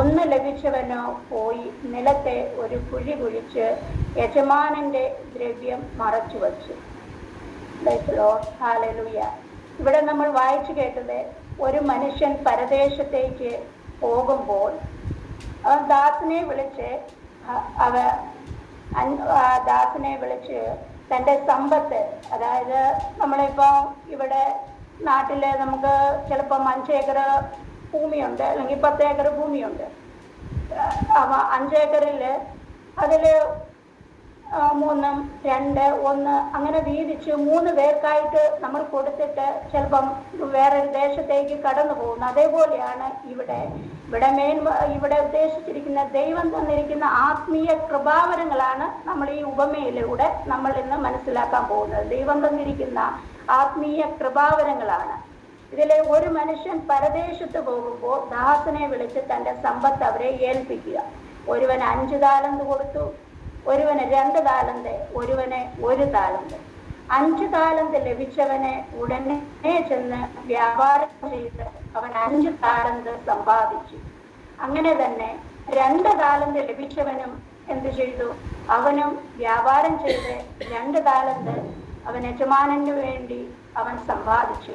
1 ലഭിച്ചവനോ പോയി നിലത്തെ ഒരു കുഴി കുഴിച്ച് യജമാനന്റെ ദ്രവ്യം മറച്ചു വച്ചു. ഹല്ലേലൂയ. ഇവിടെ നമ്മൾ വായിച്ചു കേട്ടത് ഒരു മനുഷ്യൻ പരദേശത്തേക്ക് പോകുമ്പോൾ ദാസനെ വിളിച്ച് തൻ്റെ സമ്പത്ത്, അതായത് നമ്മളിപ്പോൾ ഇവിടെ നാട്ടില് നമുക്ക് ചിലപ്പം 5 ഏക്കർ ഭൂമിയുണ്ട്, അല്ലെങ്കിൽ 10 ഏക്കർ ഭൂമിയുണ്ട്. 5 ഏക്കറിൽ അതിൽ 3, 2, 1 അങ്ങനെ വീതിച്ച് 3 പേർക്കായിട്ട് നമ്മൾ കൊടുത്തിട്ട് ചിലപ്പം വേറൊരു ദേശത്തേക്ക് കടന്നു പോകുന്നു. അതേപോലെയാണ് ഇവിടെ ഉദ്ദേശിച്ചിരിക്കുന്ന ദൈവം തന്നിരിക്കുന്ന ആത്മീയ കൃപാവരങ്ങളാണ് നമ്മൾ ഈ ഉപമയിലൂടെ നമ്മൾ ഇന്ന് മനസ്സിലാക്കാൻ പോകുന്നത്. ദൈവം തന്നിരിക്കുന്ന ആത്മീയ കൃപാവരങ്ങളാണ്. ഇതിലെ ഒരു മനുഷ്യൻ പരദേശത്ത് പോകുമ്പോൾ ദാസനെ വിളിച്ച് തന്റെ സമ്പത്ത് അവരെ ഏൽപ്പിക്കുക. ഒരുവൻ 5 താലന്ത് കൊടുത്തു, ഒരുവന് 2 താലന്ത്, ഒരുവന് 1 താലന്ത്. 5 താലന്ത് ലഭിച്ചവനെ ഉടനെ ചെന്ന് വ്യാപാരം ചെയ്ത് അവൻ 5 താലന്ത് സമ്പാദിച്ചു. അങ്ങനെ തന്നെ 2 താലന്ത് ലഭിച്ചവനും എന്ത് ചെയ്തു? അവനും വ്യാപാരം ചെയ്ത് 2 താലന്ത് അവൻ യജമാനന് വേണ്ടി അവൻ സമ്പാദിച്ചു.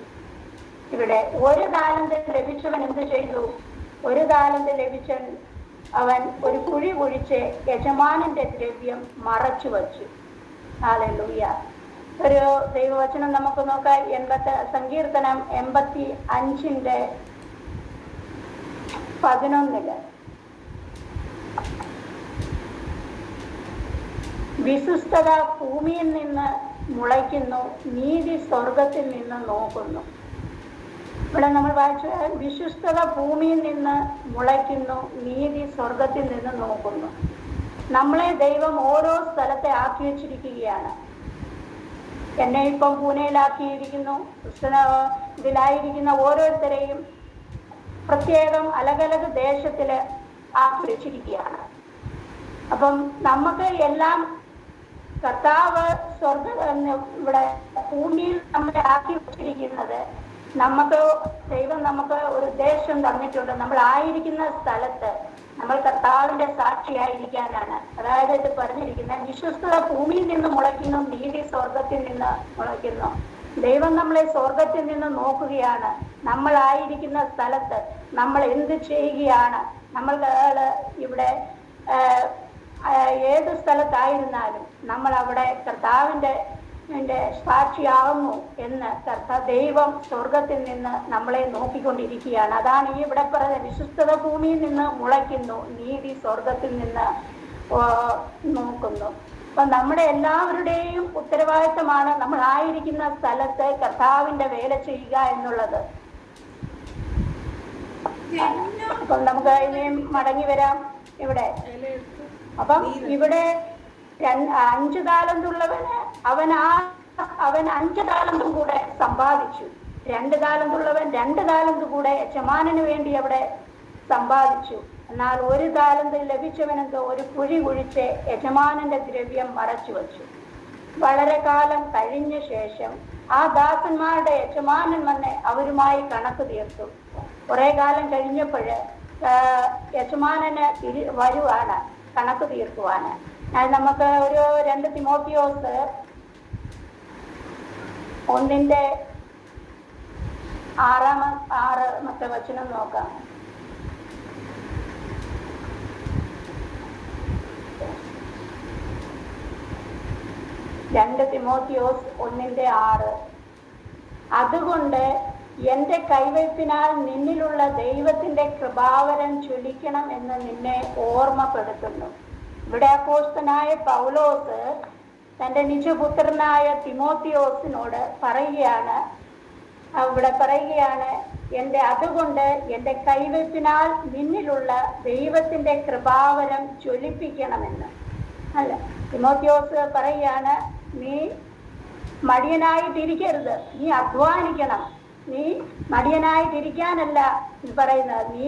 ഇവിടെ 1 താലന്ത് ലഭിച്ചവൻ എന്ത് ചെയ്തു? 1 താലന്ത് ലഭിച്ചവൻ അവൻ ഒരു കുഴി കുഴിച്ച് യജമാനന്റെ ദ്രവ്യം മറച്ചു വച്ചു. ഹല്ലേലൂയ. ഒരു ദൈവവചനം നമുക്ക് നോക്കാം. സങ്കീർത്തനം 85:11 വിശുദ്ധത ഭൂമിയിൽ നിന്ന് മുളയ്ക്കുന്നു, നീതി സ്വർഗത്തിൽ നിന്ന് നോക്കുന്നു. ഇവിടെ നമ്മൾ വായിച്ച വിശുദ്ധത ഭൂമിയിൽ നിന്ന് മുളയ്ക്കുന്നു, നീതി സ്വർഗത്തിൽ നിന്ന് നോക്കുന്നു. നമ്മളെ ദൈവം ഓരോ സ്ഥലത്തെ ആക്കി വെച്ചിരിക്കുകയാണ്. എന്നെ ഇപ്പം പൂനെയിലാക്കിയിരിക്കുന്നു. ഇതിലായിരിക്കുന്ന ഓരോരുത്തരെയും പ്രത്യേകം അലകലക ദേശത്തില് ആക്കി വെച്ചിരിക്കുകയാണ്. അപ്പം നമുക്ക് എല്ലാം കർത്താവ് ഇവിടെ ഭൂമിയിൽ നമ്മളെ ആക്കി വെച്ചിരിക്കുന്നത്, ദൈവം നമുക്ക് ഒരു ഉദ്ദേശം തന്നിട്ടുണ്ട്. നമ്മൾ ആയിരിക്കുന്ന സ്ഥലത്ത് നമ്മൾ കർത്താവിന്റെ സാക്ഷിയായിരിക്കാനാണ്. അതായത് ഇത് പറഞ്ഞിരിക്കുന്നത് വിശ്വസ്തത ഭൂമിയിൽ നിന്ന് മുളയ്ക്കുന്നു, നീതി സ്വർഗത്തിൽ നിന്ന് മുളയ്ക്കുന്നു. ദൈവം നമ്മളെ സ്വർഗത്തിൽ നിന്ന് നോക്കുകയാണ്. നമ്മളായിരിക്കുന്ന സ്ഥലത്ത് നമ്മൾ എന്ത് ചെയ്യുകയാണ്, നമ്മൾ ഇവിടെ ഏത് സ്ഥലത്തായിരുന്നാലും നമ്മൾ അവിടെ കർത്താവിന്റെ സാക്ഷിയാവുന്നു എന്ന് ദൈവം സ്വർഗത്തിൽ നിന്ന് നമ്മളെ നോക്കിക്കൊണ്ടിരിക്കുകയാണ്. അതാണ് ഈ ഇവിടെ പറയുന്നത്, വിശുദ്ധത ഭൂമിയിൽ നിന്ന് മുളയ്ക്കുന്നു, നീതി സ്വർഗത്തിൽ നിന്ന് നോക്കുന്നു. അപ്പൊ നമ്മുടെ എല്ലാവരുടെയും ഉത്തരവാദിത്തമാണ് നമ്മൾ ആയിരിക്കുന്ന സ്ഥലത്ത് കർത്താവിന്റെ വേല ചെയ്യുക എന്നുള്ളത്. അപ്പം നമുക്ക് ഇനിയും മടങ്ങി വരാം ഇവിടെ. അപ്പം ഇവിടെ 5 താലന്തുള്ളവന് അവൻ 5 താലന്തും കൂടെ സമ്പാദിച്ചു. 2 താലന്തുള്ളവൻ 2 താലന്ത് കൂടെ യജമാനന് വേണ്ടി അവിടെ സമ്പാദിച്ചു. എന്നാൽ 1 താലന്ത് ലഭിച്ചവനെന്തോ ഒരു കുഴി കുഴിച്ച് യജമാനന്റെ ദ്രവ്യം മറച്ചു വച്ചു. വളരെ കാലം കഴിഞ്ഞ ശേഷം ആ ദാസന്മാരുടെ യജമാനൻ വന്ന് അവരുമായി കണക്ക് തീർത്തു. കുറെ കാലം കഴിഞ്ഞപ്പോഴ് യജമാനന് വരുവാണ് കണക്ക് തീർക്കുവാണ്. നമുക്ക് ഒരു 2 തിമോത്തിയോസ് 1:6 വചനം നോക്കാം. 2 തിമോത്തിയോസ് 1:6 അതുകൊണ്ട് എന്റെ കൈവയ്പിനാൽ നിന്നിലുള്ള ദൈവത്തിന്റെ കൃപാവരം ചൊലിക്കണം എന്ന് നിന്നെ ഓർമ്മപ്പെടുത്തുന്നു. ഇവിടെ അപ്പോസ്തലനായ പൗലോസ് തന്റെ നിജപുത്രനായ തിമോത്തിയോസിനോട് പറയുകയാണ്, അതുകൊണ്ട് എന്റെ കൈവയ്പിനാൽ നിന്നിലുള്ള ദൈവത്തിന്റെ കൃപാവരം ജ്വലിപ്പിക്കണമെന്ന്. അല്ല, തിമോത്തിയോസ് പറയുകയാണ്, നീ മടിയനായിട്ടിരിക്കരുത്, നീ അധ്വാനിക്കണം. നീ മടിയനായിട്ടിരിക്കാനല്ല പറയുന്നത്, നീ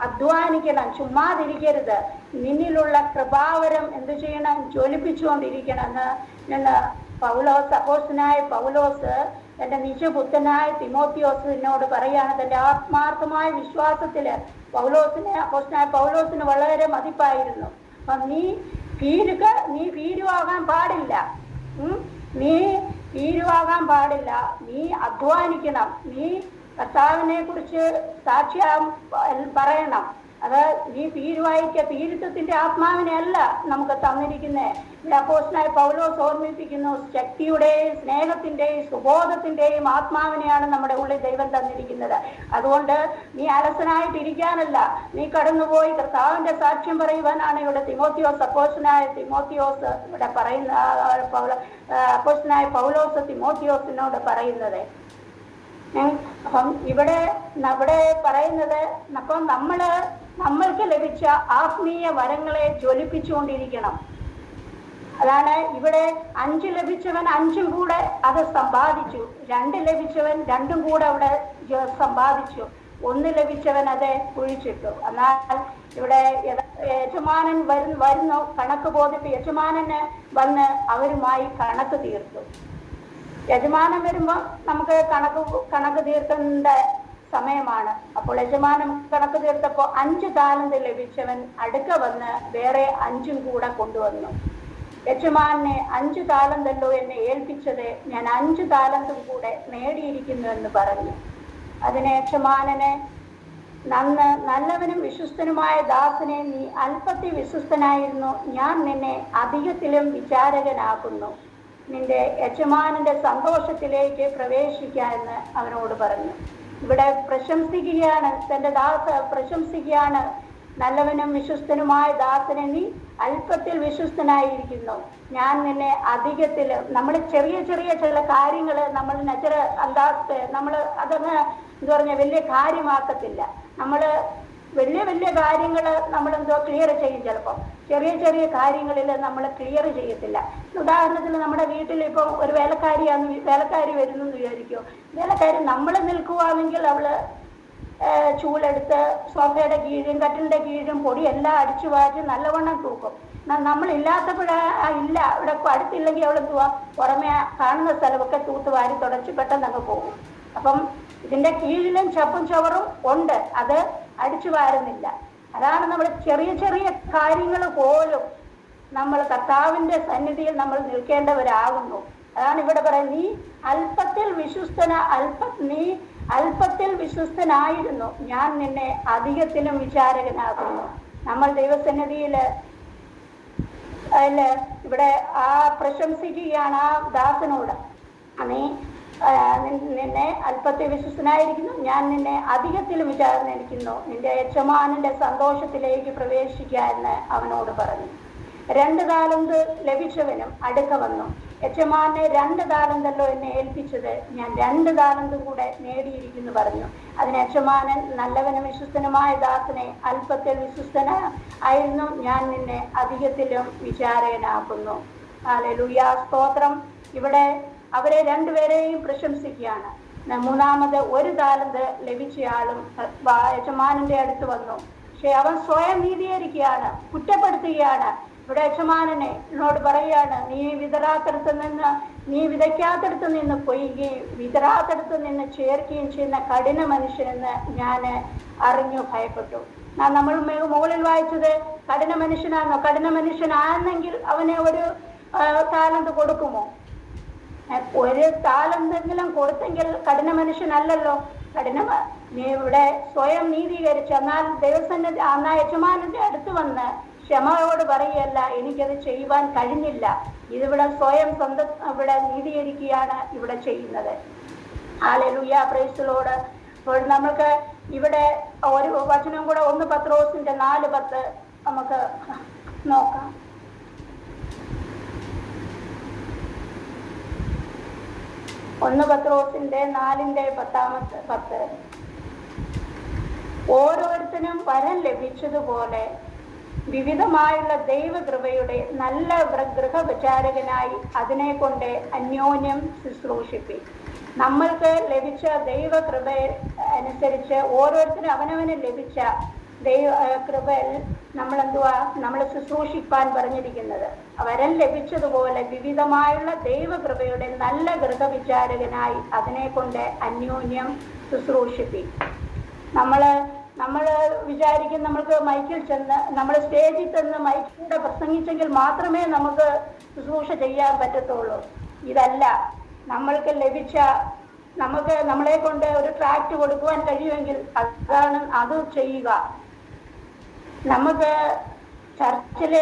അധ്വാനിക്കണം, ചുമ്മാതിരിക്കരുത്. നിന്നിലുള്ള കൃപാവരം എന്ത് ചെയ്യണം? ജ്വലിപ്പിച്ചുകൊണ്ടിരിക്കണം എന്ന് അപ്പോസ്തലനായ പൗലോസ് തന്റെ നിജപുത്രനായ തിമോത്തിയോസിനോട് പറയാണ്. തന്റെ ആത്മാർത്ഥമായ വിശ്വാസത്തില് അപ്പോസ്തലനായ പൗലോസിന് വളരെ മതിപ്പായിരുന്നു. അപ്പൊ നീ ഭീരുവാകാൻ പാടില്ല. നീ അധ്വാനിക്കണം. നീ കർത്താവിനെ കുറിച്ച് സാക്ഷ്യം പറയണം. അത് ഈ പീരുത്വത്തിന്റെ ആത്മാവിനെ അല്ല നമുക്ക് തന്നിരിക്കുന്നത്. ഇവിടെ അപ്പോസ്തലനായ പൗലോസ് ഓർമ്മിപ്പിക്കുന്നു, ശക്തിയുടെയും സ്നേഹത്തിന്റെയും സുബോധത്തിന്റെയും ആത്മാവിനെയാണ് നമ്മുടെ ഉള്ളിൽ ദൈവം തന്നിരിക്കുന്നത്. അതുകൊണ്ട് നീ അലസനായിട്ടിരിക്കാനല്ല, നീ കടന്നുപോയി കർത്താവിന്റെ സാക്ഷ്യം പറയുവാനാണ് ഇവിടെ അപ്പോസ്തലനായ തിമോത്തിയോസ് ഇവിടെ പറയുന്ന അപ്പോസ്തലനായ പൗലോസ് തിമോത്തിയോസിനോട് പറയുന്നത്. അപ്പം ഇവിടെ പറയുന്നത്, അപ്പം നമ്മൾക്ക് ലഭിച്ച ആത്മീയ വരങ്ങളെ ജ്വലിപ്പിച്ചുകൊണ്ടിരിക്കണം. അതാണ് ഇവിടെ 5 ലഭിച്ചവൻ 5ഉം കൂടെ അത് സമ്പാദിച്ചു, 2 ലഭിച്ചവൻ 2ഉം കൂടെ അവിടെ സമ്പാദിച്ചു, 1 ലഭിച്ചവൻ അത് കുഴിച്ചിട്ടു. എന്നാൽ ഇവിടെ യജമാനൻ വരുന്നു കണക്ക് യജമാനന് വന്ന് അവരുമായി കണക്ക് തീർത്തു. യജമാനൻ വരുമ്പോൾ നമുക്ക് കണക്ക് തീർക്കേണ്ട സമയമാണ്. അപ്പോൾ യജമാനൻ കണക്ക് തീർത്തപ്പോൾ 5 താലന്ത് ലഭിച്ചവൻ അടുക്ക വന്ന് വേറെ 5ഉം കൂടെ കൊണ്ടുവന്നു. യജമാനെ 5 താലന്തല്ലോ എന്നെ ഏൽപ്പിച്ചത്, ഞാൻ 5 താലന്തും കൂടെ നേടിയിരിക്കുന്നു എന്ന് പറഞ്ഞു. അതിന് യജമാനനെ, നല്ലവനും വിശ്വസ്തനുമായ ദാസനെ, നീ അല്പത്തിൽ വിശ്വസ്തനായിരുന്നു, ഞാൻ നിന്നെ അധികത്തിലും വിചാരകനാക്കുന്നു, നിന്റെ യജമാനന്റെ സന്തോഷത്തിലേക്ക് പ്രവേശിക്കാമെന്ന് അവനോട് പറഞ്ഞു. ഇവിടെ പ്രശംസിക്കുകയാണ്, തന്റെ പ്രശംസിക്കുകയാണ്, നല്ലവനും വിശ്വസ്തനുമായ ദാസനെ, നീ അല്പത്തിൽ വിശ്വസ്തനായിരിക്കുന്നു, ഞാൻ നിന്നെ അധികത്തിൽ. നമ്മൾ ചെറിയ ചില കാര്യങ്ങൾ നമ്മൾ നമ്മൾ അതങ്ങ് വലിയ കാര്യമാക്കത്തില്ല. നമ്മൾ വലിയ കാര്യങ്ങൾ നമ്മൾ ക്ലിയർ ചെയ്യും. ചിലപ്പോൾ ചെറിയ കാര്യങ്ങളിൽ നമ്മൾ ക്ലിയർ ചെയ്യത്തില്ല. ഉദാഹരണത്തിന് നമ്മുടെ വീട്ടിൽ ഇപ്പം ഒരു വേലക്കാരി വരുന്നു എന്ന് വിചാരിക്കും. വേലക്കാരി നമ്മൾ നിൽക്കുവാണെങ്കിൽ അവള് ചൂലെടുത്ത് സോഫയുടെ കീഴും കട്ടിലിന്റെ കീഴും പൊടിയെല്ലാം അടിച്ചു വാരി നല്ലവണ്ണം തൂക്കും. നമ്മളില്ലാത്തപ്പോഴില്ല, ഇവിടെ അടുത്തില്ലെങ്കിൽ അവൾ പുറമെ കാണുന്ന സ്ഥലമൊക്കെ തൂത്ത് വാരി തുടച്ച് പെട്ടെന്ന് അങ്ങ് പോകും. അപ്പം ഇതിന്റെ കീഴിലും ചപ്പും ചവറും ഉണ്ട്, അത് അടിച്ചു വാരുന്നില്ല. അതാണ് നമ്മൾ ചെറിയ കാര്യങ്ങൾ പോലും നമ്മൾ കർത്താവിന്റെ സന്നിധിയിൽ നമ്മൾ നിൽക്കേണ്ടവരാകുന്നു. അതാണ് ഇവിടെ പറയുന്നത്, നീ അല്പത്തിൽ വിശ്വസ്തനായിരുന്നു, ഞാൻ നിന്നെ അധികത്തിലും വിചാരകനാകുന്നു. നമ്മൾ ദൈവസന്നിധിയിൽ ഇവിടെ പ്രശംസിക്കുകയാണ് ആ ദാസനോട്. നിന്നെ അല്പത്തിൽ വിശ്വസ്തനായിരിക്കുന്നു, ഞാൻ നിന്നെ അധികത്തിലും വിചാരിക്കുന്നു, നിന്റെ യജമാനന്റെ സന്തോഷത്തിലേക്ക് പ്രവേശിക്കുക എന്ന് അവനോട് പറഞ്ഞു. 2 താലന്ത് ലഭിച്ചവനും അടുക്ക വന്നു, യജമാനെ 2 താലന്തല്ലോ എന്നെ ഏൽപ്പിച്ചത്, ഞാൻ 2 താലന്തും കൂടെ നേടിയിരിക്കുന്നു പറഞ്ഞു. അതിന് യജമാനൻ, നല്ലവനും വിശ്വസ്തനുമായ ദാസനെ, അല്പത്തിൽ വിശ്വസ്തനായിരുന്നു, ഞാൻ നിന്നെ അധികത്തിലും വിചാരകനാക്കുന്നു. ഹല്ലേലൂയ, സ്തോത്രം. ഇവിടെ അവരെ 2 പേരെയും പ്രശംസിക്കുകയാണ്. 3-ാമത് 1 താലന്ത് ലഭിച്ചയാളും യജമാനന്റെ അടുത്ത് വന്നു. പക്ഷെ അവൻ സ്വയം നീതീകരിക്കുകയാണ്, കുറ്റപ്പെടുത്തുകയാണ്. ഇവിടെ യജമാനനെ എന്നോട് പറയുകയാണ്, നീ വിതയ്ക്കാത്തടത്ത് നിന്ന് കൊയ്യുകയും വിതറാത്തടത്ത് നിന്ന് ചേർക്കുകയും ചെയ്യുന്ന കഠിന മനുഷ്യനെന്ന് ഞാൻ അറിഞ്ഞു ഭയപ്പെട്ടു. നമ്മൾ മുകളിൽ വായിച്ചത് കഠിന മനുഷ്യനാണോ? കഠിന മനുഷ്യനാണെങ്കിൽ അവനെ 1 താലന്ത് കൊടുക്കുമോ? 1 താലന്തെങ്കിലും കൊടുത്തെങ്കിൽ കഠിന മനുഷ്യനല്ലല്ലോ. നീ ഇവിടെ സ്വയം നീതീകരിച്ച് എന്നാൽ യജമാനന്റെ അടുത്ത് വന്ന് ക്ഷമയോട് പറയുകയല്ല, എനിക്കത് ചെയ്യുവാൻ കഴിഞ്ഞില്ല. ഇതിവിടെ സ്വയം സ്വന്തം ഇവിടെ നീതീകരിക്കുകയാണ് ഇവിടെ ചെയ്യുന്നത്. Hallelujah, praise the Lord. അപ്പോൾ നമുക്ക് ഇവിടെ ഒരു വചനം കൂടെ 1 പത്രോസിന്റെ 4:10 നമുക്ക് നോക്കാം. 1 പത്രോസിന്റെ 4:10 ഓരോരുത്തരും വരം ലഭിച്ചതുപോലെ വിവിധമായുള്ള ദൈവകൃപയുടെ നല്ല ഗൃഹവിചാരകനായി അതിനെ കൊണ്ട് അന്യോന്യം ശുശ്രൂഷിപ്പി. നമ്മൾക്ക് ലഭിച്ച ദൈവകൃപ അനുസരിച്ച് ഓരോരുത്തരും അവനവന് ലഭിച്ച കൃപയിൽ നമ്മൾ ശുശ്രൂഷിപ്പാൻ പറഞ്ഞിരിക്കുന്നത്. വരം ലഭിച്ചതുപോലെ വിവിധമായുള്ള ദൈവകൃപയുടെ നല്ല ഗൃഹവിചാരകനായി അതിനെ കൊണ്ട് അന്യോന്യം ശുശ്രൂഷിപ്പി. നമ്മൾ വിചാരിക്കും നമ്മൾക്ക് മൈക്കിൽ ചെന്ന് നമ്മൾ സ്റ്റേജിൽ ചെന്ന് മൈക്കിലൂടെ പ്രസംഗിച്ചെങ്കിൽ മാത്രമേ നമുക്ക് ശുശ്രൂഷ ചെയ്യാൻ പറ്റത്തുള്ളൂ. ഇതല്ല, നമ്മൾക്ക് നമ്മളെ കൊണ്ട് ഒരു ട്രാക്ട് കൊടുക്കുവാൻ കഴിയുമെങ്കിൽ അത് ചെയ്യുക. നമുക്ക് ചർച്ചിൽ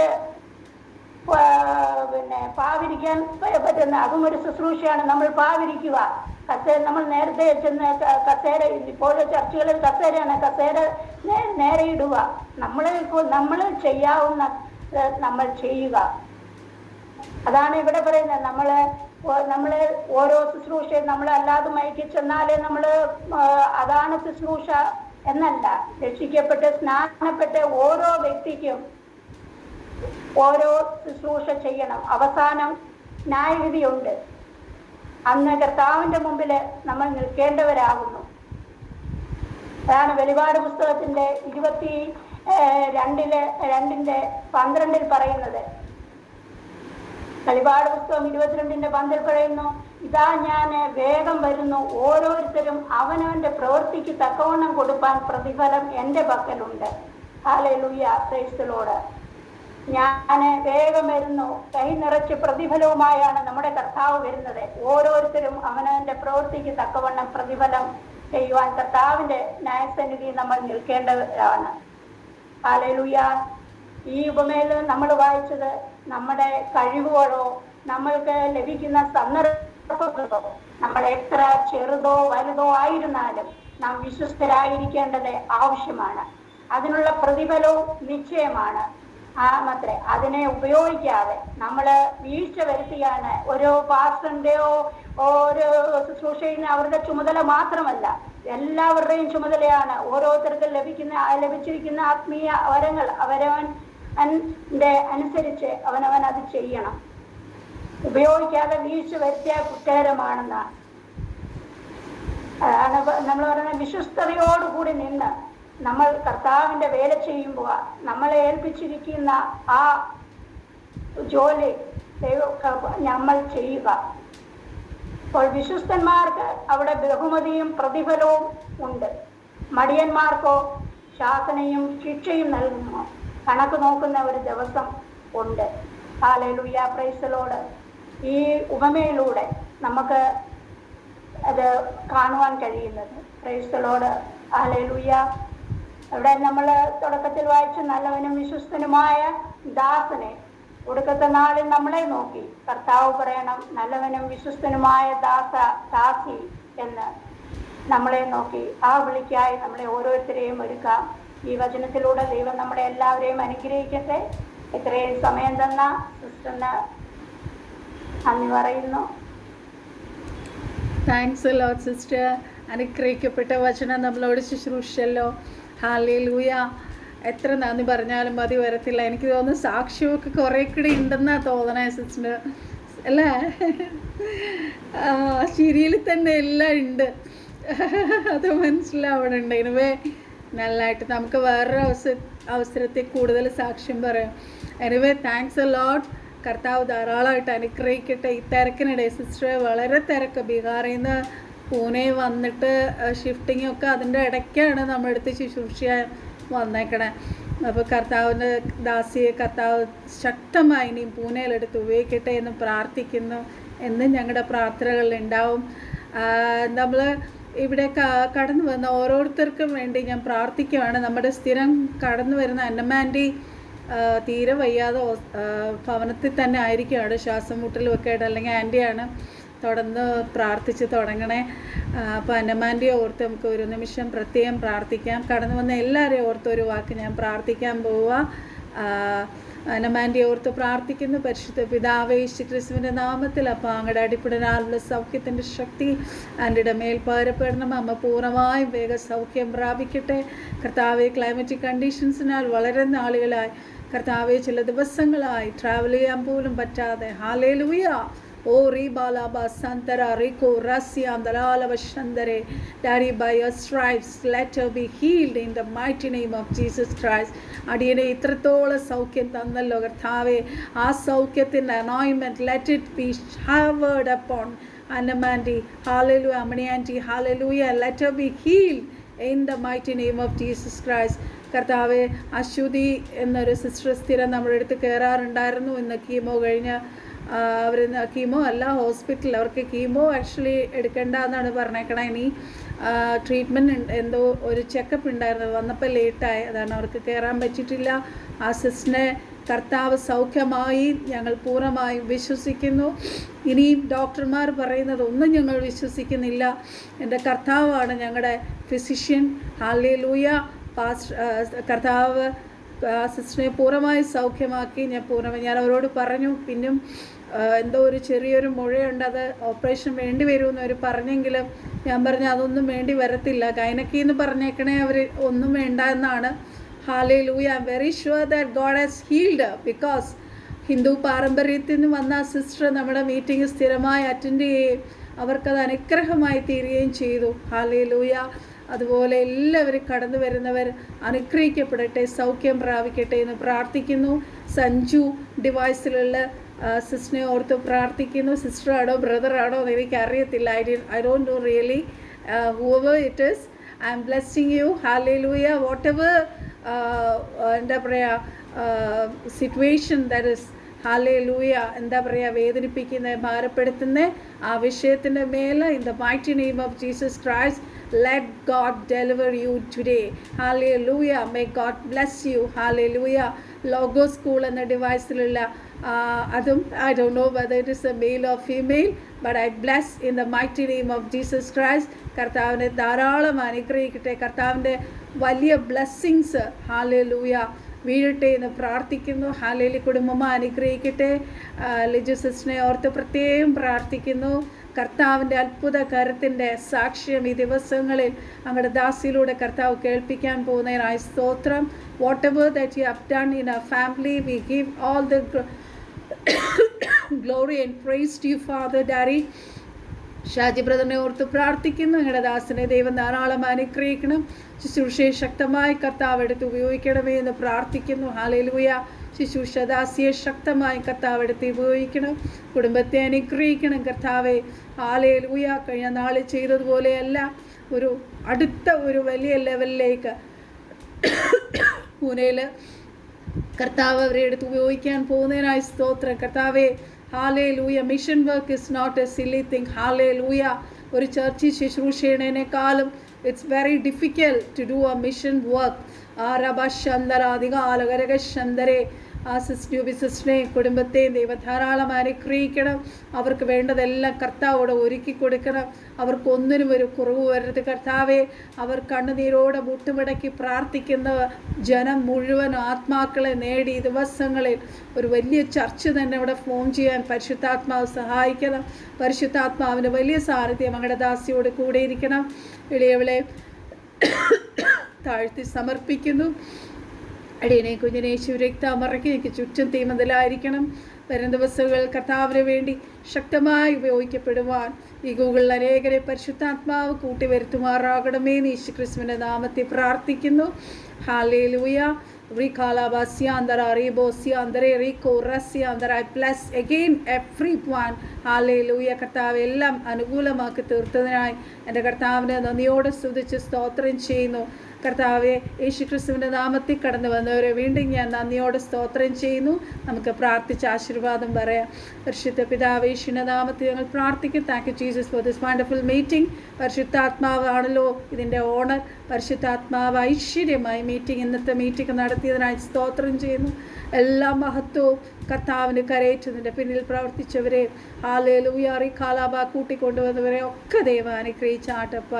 പിന്നെ പാവിരിക്കാൻ പറ്റുന്ന അതും ഒരു ശുശ്രൂഷയാണ്. നമ്മൾ പാവിരിക്കുക, കസേര നമ്മൾ നേരത്തെ ചെന്ന് കസേര, ഇപ്പോഴും ചർച്ചുകളിൽ കസേരയാണ്, കസേര നേരെ ഇടുക. നമ്മൾ ചെയ്യാവുന്ന നമ്മൾ ചെയ്യുക. അതാണ് ഇവിടെ പറയുന്നത്. നമ്മള് ഓരോ ശുശ്രൂഷയും നമ്മളല്ലാതെ മയക്കി ചെന്നാലേ അതാണ് ശുശ്രൂഷ എന്നല്ല. രക്ഷിക്കപ്പെട്ട് സ്നാനപ്പെട്ട് ഓരോ വ്യക്തിക്കും ഓരോ ശുശ്രൂഷ ചെയ്യണം. അവസാനം ന്യായവിധിയുണ്ട്. അന്ന് കർത്താവിന്റെ മുമ്പിൽ നമ്മൾ നിൽക്കേണ്ടവരാകുന്നു. അതാണ് വെളിപാട് പുസ്തകത്തിന്റെ 22:12 പറയുന്നത്. വെളിപാട് പുസ്തകം 22:12 പറയുന്നു, ഇതാ ഞാൻ വേഗം വരുന്നു, ഓരോരുത്തരും അവനവന്റെ പ്രവൃത്തിക്ക് തക്കവണ്ണം കൊടുപ്പാൻ പ്രതിഫലം എൻ്റെ പക്കലുണ്ട്. Hallelujah, praise the Lord. ഞാൻ വേഗം വരുന്നു, കൈ നിറച്ച് പ്രതിഫലവുമായാണ് നമ്മുടെ കർത്താവ് വരുന്നത്. ഓരോരുത്തരും അവനവന്റെ പ്രവൃത്തിക്ക് തക്കവണ്ണം പ്രതിഫലം ചെയ്യുവാൻ കർത്താവിന്റെ ന്യായസന്നിധി നമ്മൾ നിൽക്കേണ്ടവരാണ്. ഹല്ലേലൂയ. ഈ ഉപമയിൽ നമ്മൾ വായിച്ചത് നമ്മുടെ കഴിവുകളോ നമ്മൾക്ക് ലഭിക്കുന്ന സന്ദർഭങ്ങളോ നമ്മൾ എത്ര ചെറുതോ വലുതോ ആയിരുന്നാലും നാം വിശ്വസ്തരായിരിക്കേണ്ടത് ആവശ്യമാണ്. അതിനുള്ള പ്രതിഫലവും നിശ്ചയമാണ്. മാത്രമേ അതിനെ ഉപയോഗിക്കാതെ നമ്മൾ വീഴ്ച വരുത്തിയാണ് ഒരു പാസ്റ്ററിന്റെയോ ഒരു ശുശ്രൂഷയുടെ അവരുടെ ചുമതല മാത്രമല്ല, എല്ലാവരുടെയും ചുമതലയാണ്. ഓരോരുത്തർക്കും ലഭിച്ചിരിക്കുന്ന ആത്മീയ വരങ്ങൾ അവരവന്റെ അനുസരിച്ച് അവനവൻ അത് ചെയ്യണം. ഉപയോഗിക്കാതെ വീഴ്ച വരുത്തിയ കുറ്റകരമാണെന്നാണ്. അതാണ് നമ്മൾ പറയുന്നത്. വിശ്വസ്തയോടുകൂടി നിന്ന് നമ്മൾ കർത്താവിന്റെ വേല ചെയ്യുമ്പോൾ നമ്മളെ ഏൽപ്പിച്ചിരിക്കുന്ന ആ ജോലി നമ്മൾ ചെയ്യുക. അപ്പോൾ വിശ്വസ്തന്മാർക്ക് അവിടെ ബഹുമതിയും പ്രതിഫലവും ഉണ്ട്. മടിയന്മാർക്കോ ശാസനയും ശിക്ഷയും നൽകുന്നു. കണക്ക് നോക്കുന്ന ഒരു ദിവസം ഉണ്ട്. Hallelujah, praise the Lord. ഈ ഉപമയിലൂടെ നമുക്ക് അത് കാണുവാൻ കഴിയുന്നത്. Praise the Lord, hallelujah. ഇവിടെ നമ്മൾ തുടക്കത്തിൽ വായിച്ച നല്ലവനും വിശ്വസ്തനുമായ ദാസനെ ഒടുക്കത്തെ നാളിൽ നമ്മളെ നോക്കി കർത്താവ് പറയണം, നല്ലവനും വിശ്വസ്തനുമായ ദാസി എന്ന് നമ്മളെ നോക്കി ആ വിളിക്കായി നമ്മളെ ഓരോരുത്തരെയും ഒരുക്കാം. ഈ വചനത്തിലൂടെ ദൈവം നമ്മളെ എല്ലാവരെയും അനുഗ്രഹിക്കട്ടെ. ഇത്രയും സമയം തന്ന സിസ്റ്ററിന് നന്ദി പറയുന്നു. Thanks a lot sister. അനുഗ്രഹിക്കപ്പെട്ട വചനം നമ്മളോട് ശുശ്രൂഷല്ലോ. ഹല്ലേലൂയ. എത്ര നന്ദി പറഞ്ഞാലും മതി വരത്തില്ല. എനിക്ക് തോന്നുന്നു സാക്ഷ്യമൊക്കെ കുറേ കൂടി ഉണ്ടെന്നാ തോന്നണേ സിസ്റ്റർ അല്ലേ? ചിരിയിൽ തന്നെ എല്ലാം ഉണ്ട്, അത് മനസ്സിലാവണുണ്ട്. എനിവേ നല്ലതായിട്ട് നമുക്ക് വേറൊരു അവസരത്തിൽ കൂടുതൽ സാക്ഷ്യം പറയാം. Anyway thanks a lot. കർത്താവ് ധാരാളമായിട്ട് അനുഗ്രഹിക്കട്ടെ. ഈ തിരക്കിനിടെ സിസ്റ്ററെ വളരെ തിരക്ക്, ബീഹാറിൽ നിന്ന് പൂനെ വന്നിട്ട് ഷിഫ്റ്റിംഗ് ഒക്കെ അതിൻ്റെ ഇടയ്ക്കാണ് നമ്മളെടുത്ത് ശുശ്രൂഷിക്കാൻ വന്നേക്കണേ. അപ്പോൾ കർത്താവിൻ്റെ ദാസിയെ കർത്താവ് ശക്തമായി ഇനിയും പൂനെയിലെടുത്ത് ഉപയോഗിക്കട്ടെ എന്ന് പ്രാർത്ഥിക്കുന്നു. എന്നും ഞങ്ങളുടെ പ്രാർത്ഥനകളിലുണ്ടാവും. നമ്മൾ ഇവിടെ കടന്നു വന്ന ഓരോരുത്തർക്കും വേണ്ടി ഞാൻ പ്രാർത്ഥിക്കുകയാണ്. നമ്മുടെ സ്ഥിരം കടന്നു വരുന്ന അന്നമാൻറ്റി തീരെ വയ്യാതെ ഭവനത്തിൽ തന്നെ ആയിരിക്കുകയാണ്, ശ്വാസം മുട്ടലുമൊക്കെ ആയിട്ട്. അല്ലെങ്കിൽ ആൻറ്റിയാണ് തുടർന്ന് പ്രാർത്ഥിച്ച് തുടങ്ങണേ. അപ്പോൾ അന്നമാൻറ്റിയെ ഓർത്ത് നമുക്ക് ഒരു നിമിഷം പ്രത്യേകം പ്രാർത്ഥിക്കാം. കടന്നു വന്ന എല്ലാവരെയും ഓർത്ത് ഒരു വാക്ക് ഞാൻ പ്രാർത്ഥിക്കാൻ പോവുക. അന്നമാൻറ്റിയെ ഓർത്ത് പ്രാർത്ഥിക്കുന്നു. പരിശുദ്ധ പിതാവേ, യേശു ക്രിസ്തുവിൻ്റെ നാമത്തിൽ അപ്പോൾ അങ്ങയുടെ അടിപ്പിടനാലുള്ള സൗഖ്യത്തിൻ്റെ ശക്തി ആൻറ്റിയുടെ മേൽ പകരപ്പെടണം. അമ്മ പൂർണ്ണമായും വേഗം സൗഖ്യം പ്രാപിക്കട്ടെ. കർത്താവെ, ക്ലൈമറ്റിക് കണ്ടീഷൻസിനാൽ വളരെ നാളുകളായി കർത്താവെ, ചില ദിവസങ്ങളായി ട്രാവൽ ചെയ്യാൻ പോലും പറ്റാതെ, ഹല്ലേലൂയ, ഓ റീബാലാബ സന്തര റിക്കോ റസ്യാം ദലാലവ ശന്തരെ ഡാരി by your stripes let her be healed in the mighty name of Jesus Christ. അടിയനെ ഇത്രത്തോളം സൗഖ്യം തന്നല്ലോ കർത്താവെ, ആ സൗഖ്യത്തിൻ്റെ anointment let it be showered upon അന്നമാൻറ്റി. ഹല്ലേലൂയ. അമ്മണി aunty, hallelujah. Let her be healed in the mighty name of Jesus Christ. കർത്താവെ, അശ്വതി എന്നൊരു സിസ്റ്റർ സ്ഥിരം നമ്മുടെ അടുത്ത് കയറാറുണ്ടായിരുന്നു. ഇന്ന് കീമോ കഴിഞ്ഞ് അവർ കീമോ അല്ല, ഹോസ്പിറ്റലിൽ അവർക്ക് കീമോ ആക്ച്വലി എടുക്കേണ്ട എന്നാണ് പറഞ്ഞേക്കണേ. ഇനി ട്രീറ്റ്മെൻറ്റ് എന്തോ ഒരു ചെക്കപ്പ് ഉണ്ടായിരുന്നു, വന്നപ്പോൾ ലേറ്റായി, അതാണ് അവർക്ക് കയറാൻ പറ്റിയിട്ടില്ല. ആ സിസ്റ്ററിനെ കർത്താവ് സൗഖ്യമായി ഞങ്ങൾ പൂർണ്ണമായും വിശ്വസിക്കുന്നു. ഇനിയും ഡോക്ടർമാർ പറയുന്നത് ഒന്നും ഞങ്ങൾ വിശ്വസിക്കുന്നില്ല. എൻ്റെ കർത്താവാണ് ഞങ്ങളുടെ ഫിസിഷ്യൻ. ഹല്ലേലൂയ. കർത്താവ് സിസ്റ്ററിനെ പൂർണ്ണമായി സൗഖ്യമാക്കി. ഞാൻ അവരോട് പറഞ്ഞു, പിന്നും എന്തോ ഒരു ചെറിയൊരു മുഴയുണ്ട്, അത് ഓപ്പറേഷൻ വേണ്ടി വരുമെന്ന് അവർ പറഞ്ഞെങ്കിലും ഞാൻ പറഞ്ഞു അതൊന്നും വേണ്ടി വരത്തില്ല, ഗൈനക്കി എന്ന് പറഞ്ഞേക്കണേ അവർ ഒന്നും വേണ്ട എന്നാണ്. Hallelujah. I am very sure that God has healed, because Hindu പാരമ്പര്യത്തിൽ നിന്ന് വന്ന സിസ്റ്റർ നമ്മുടെ മീറ്റിംഗ് സ്ഥിരമായി അറ്റൻഡ് ചെയ്യുകയും അവർക്കത് അനുഗ്രഹമായി തീരുകയും ചെയ്തു. ഹല്ലേലൂയ. അതുപോലെ എല്ലാവരും കടന്നു വരുന്നവർ അനുഗ്രഹിക്കപ്പെടട്ടെ, സൗഖ്യം പ്രാപിക്കട്ടെ എന്ന് പ്രാർത്ഥിക്കുന്നു. സഞ്ജു ഡിവൈസിലുള്ള സിസ്റ്ററിനെ ഓർത്ത് പ്രാർത്ഥിക്കുന്നു. സിസ്റ്ററാണോ ബ്രദറാണോ എന്ന് എനിക്കറിയത്തില്ല. I don't know really. whoever it is, I am blessing you. Hallelujah. Whatever എന്താ പറയുക സിറ്റുവേഷൻ ദാറ്റ് ഇസ്, ഹാലേലൂയ, എന്താ പറയുക, വേദനിപ്പിക്കുന്ന ഭാരപ്പെടുത്തുന്ന ആ വിഷയത്തിൻ്റെ മേലെ in the mighty name of Jesus Christ let God deliver you today. Hallelujah. May God bless you. Hallelujah. Logo School എന്ന ഡിവൈസിലുള്ള അതും I don't know whether it is a male or female, but I bless in the mighty name of Jesus Christ. കർത്താവിനെ ധാരാളം അനുഗ്രഹിക്കട്ടെ, കർത്താവിൻ്റെ വലിയ ബ്ലെസ്സിങ്സ് ഹാലേലൂയ വീഴട്ടെ എന്ന് പ്രാർത്ഥിക്കുന്നു. ഹാലേലി കുടുംബം അനുഗ്രഹിക്കട്ടെ. ലിജു സിസ്റ്ററിനെ ഓർത്ത് പ്രത്യേകം പ്രാർത്ഥിക്കുന്നു. കർത്താവിൻ്റെ അത്ഭുത കരത്തിൻ്റെ സാക്ഷ്യം ഈ ദിവസങ്ങളിൽ അങ്ങയുടെ ദാസിയിലൂടെ കർത്താവ് കേൾപ്പിക്കാൻ പോകുന്നതിനായി സ്തോത്രം. Whatever that you have done in our family, we give all the glory and praise to you father daddy. Shaji ബ്രദറിനെ ഓർത്ത് പ്രാർത്ഥിക്കുന്നു. ഞങ്ങളുടെ ദാസനെ ദൈവം ധാരാളം അനുഗ്രഹിക്കണം. ശുശ്രൂഷയെ ശക്തമായി കർത്താവ് എടുത്ത് ഉപയോഗിക്കണമേ എന്ന് പ്രാർത്ഥിക്കുന്നു. ഹല്ലേലൂയ. ശുശ്രൂഷദാസിയെ ശക്തമായി കർത്താവ് എടുത്ത് ഉപയോഗിക്കണം. കുടുംബത്തെ അനുഗ്രഹിക്കണം കർത്താവെ. ഹല്ലേലൂയ. കഴിഞ്ഞ നാളിൽ ചെയ്തതുപോലെയല്ല, ഒരു അടുത്ത ഒരു വലിയ ലെവലിലേക്ക് പൂനെയിൽ കർത്താവ് അവരെ എടുത്ത് ഉപയോഗിക്കാൻ പോകുന്നതിനായി സ്തോത്രം കർത്താവെ. Hallelujah. Mission work is not a silly thing. Hallelujah. ഒരു ചർച്ചിൽ ശുശ്രൂഷ ചെയ്യണേക്കാളും it's very difficult to do a mission work. ആരബശന്തരാധികാലകരകശന്തരെ ആ സിസ്റ്ററിനെ കുടുംബത്തെയും ദൈവം ധാരാളം അനുഗ്രഹിക്കണം. അവർക്ക് വേണ്ടതെല്ലാം കർത്താവോട് ഒരുക്കി കൊടുക്കണം. അവർക്കൊന്നിനും ഒരു കുറവ് വരരുത് കർത്താവെ. അവർ കണ്ണുനീരോടെ മുട്ടുമടക്കി പ്രാർത്ഥിക്കുന്ന ജനം മുഴുവൻ ആത്മാക്കളെ നേടി ദിവസങ്ങളിൽ ഒരു വലിയ ചർച്ച തന്നെ ഇവിടെ ഫോം ചെയ്യാൻ പരിശുദ്ധാത്മാവ് സഹായിക്കണം. പരിശുദ്ധാത്മാവിന് വലിയ സാന്നിധ്യം അങ്ങയുടെ ദാസിയോട് കൂടെ ഇരിക്കണം. ഇളയവളെ താഴ്ത്തി സമർപ്പിക്കുന്നു. അടിയനെ കുഞ്ഞിനെ ശിവരക്തമറക്കി എനിക്ക് ചുറ്റും തീമതിലായിരിക്കണം. വരും ദിവസങ്ങൾ കർത്താവിന് വേണ്ടി ശക്തമായി ഉപയോഗിക്കപ്പെടുവാൻ ഈ ഗൂഗിളിൽ അനേകരെ പരിശുദ്ധാത്മാവ് കൂട്ടി വരുത്തുമാറാകണമേ എന്ന് യേശുക്രിസ്തുവിൻ്റെ നാമത്തിൽ പ്രാർത്ഥിക്കുന്നു. Hallelujah. Rikalabasiandara Ribosiandare Rico Rasiandara. I bless again everyone. Hallelujah. കർത്താവ് എല്ലാം അനുകൂലമാക്കി തീർത്തതിനായി എൻ്റെ കർത്താവിനെ നന്ദിയോടെ സ്തുതിച്ച് സ്തോത്രം ചെയ്യുന്നു. കർത്താവെ, യേശുക്രിസ്തുവിൻ്റെ നാമത്തിൽ കടന്നു വന്നവരെ വീണ്ടും ഞാൻ നന്ദിയോടെ സ്തോത്രം ചെയ്യുന്നു. നമുക്ക് പ്രാർത്ഥിച്ച് ആശീർവാദം പറയാം. പരിശുദ്ധ പിതാവേ, യേശുവിൻ്റെ നാമത്തിൽ ഞങ്ങൾ പ്രാർത്ഥിക്കും. Thank you Jesus for this wonderful meeting. പരിശുദ്ധാത്മാവാണല്ലോ ഇതിൻ്റെ ഓണർ. പരിശുദ്ധാത്മാവ് ഐശ്വര്യമായി ഇന്നത്തെ മീറ്റിംഗ് നടത്തിയതിനായി സ്തോത്രം ചെയ്യുന്നു. എല്ലാ മഹത്വവും കർത്താവിന് കരയേറ്റുന്നതിൻ്റെ പിന്നിൽ പ്രവർത്തിച്ചവരെ ഹാലേലൂയ റിക്കാലാബ കൂട്ടിക്കൊണ്ടുവന്നവരെ ഒക്കെ ദൈവം അനുഗ്രഹിച്ചാട്ടപ്പ.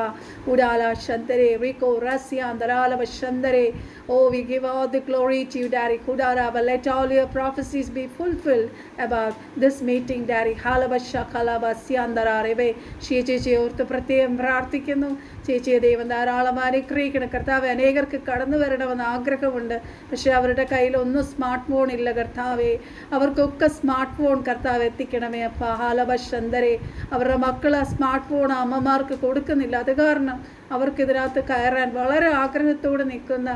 ഉടാല ശന്തരെ Rico റസ്യാന്തരാലവ ശന്തരെ. Oh, we give all the glory to you, Daddy. Kudaraba, let all your prophecies be fulfilled about this meeting, Daddy. Halabasha kalaba siandararebe. ചേച്ചിയെ ഓർത്ത് പ്രത്യേകം പ്രാർത്ഥിക്കുന്നു. ചേച്ചിയെ ദൈവം ധാരാളം അനുഗ്രഹിക്കണം കർത്താവെ. അനേകർക്ക് കടന്നു വരണമെന്ന് ആഗ്രഹമുണ്ട്, പക്ഷെ അവരുടെ കയ്യിലൊന്നും സ്മാർട്ട് ഫോൺ ഇല്ല കർത്താവെ. അവർക്കൊക്കെ സ്മാർട്ട് ഫോൺ കർത്താവ് എത്തിക്കണമേ അപ്പ. ഹാലബശന്തരെ. അവരുടെ മക്കൾ ആ സ്മാർട്ട് ഫോൺ അമ്മമാർക്ക് കൊടുക്കുന്നില്ല. അത് കാരണം അവർക്ക് ഇതിനകത്ത് കയറാൻ വളരെ ആഗ്രഹത്തോടെ നിൽക്കുന്ന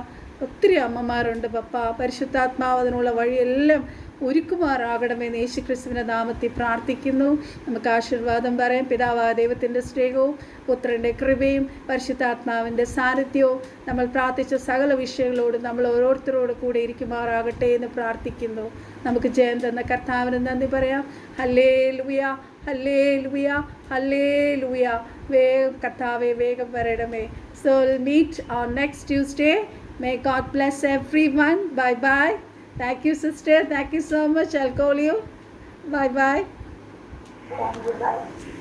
ഒത്തിരി അമ്മമാരുണ്ട് പപ്പ. പരിശുദ്ധാത്മാവ് അതിനുള്ള വഴിയെല്ലാം ഒരുക്കുമാറാകണമെന്ന് യേശു ക്രിസ്തുവിൻ്റെ നാമത്തിൽ പ്രാർത്ഥിക്കുന്നു. നമുക്ക് ആശീർവാദം പറയാം. പിതാവായ ദൈവത്തിൻ്റെ സ്നേഹവും പുത്രൻ്റെ കൃപയും പരിശുദ്ധാത്മാവിൻ്റെ സാന്നിധ്യവും നമ്മൾ പ്രാർത്ഥിച്ച സകല വിഷയങ്ങളോടും നമ്മൾ ഓരോരുത്തരോട് കൂടെ ഇരിക്കുമാറാകട്ടെ എന്ന് പ്രാർത്ഥിക്കുന്നു. നമുക്ക് ജയം തന്ന കർത്താവിന് നന്ദി പറയാം. Hallelujah, hallelujah, hallelujah. വേഗം കർത്താവേ, വേഗം വരണമേ. So we'll meet on next Tuesday. May God bless everyone. Bye bye. Thank you, sister. Thank you so much. I'll call you. Bye bye. Bye.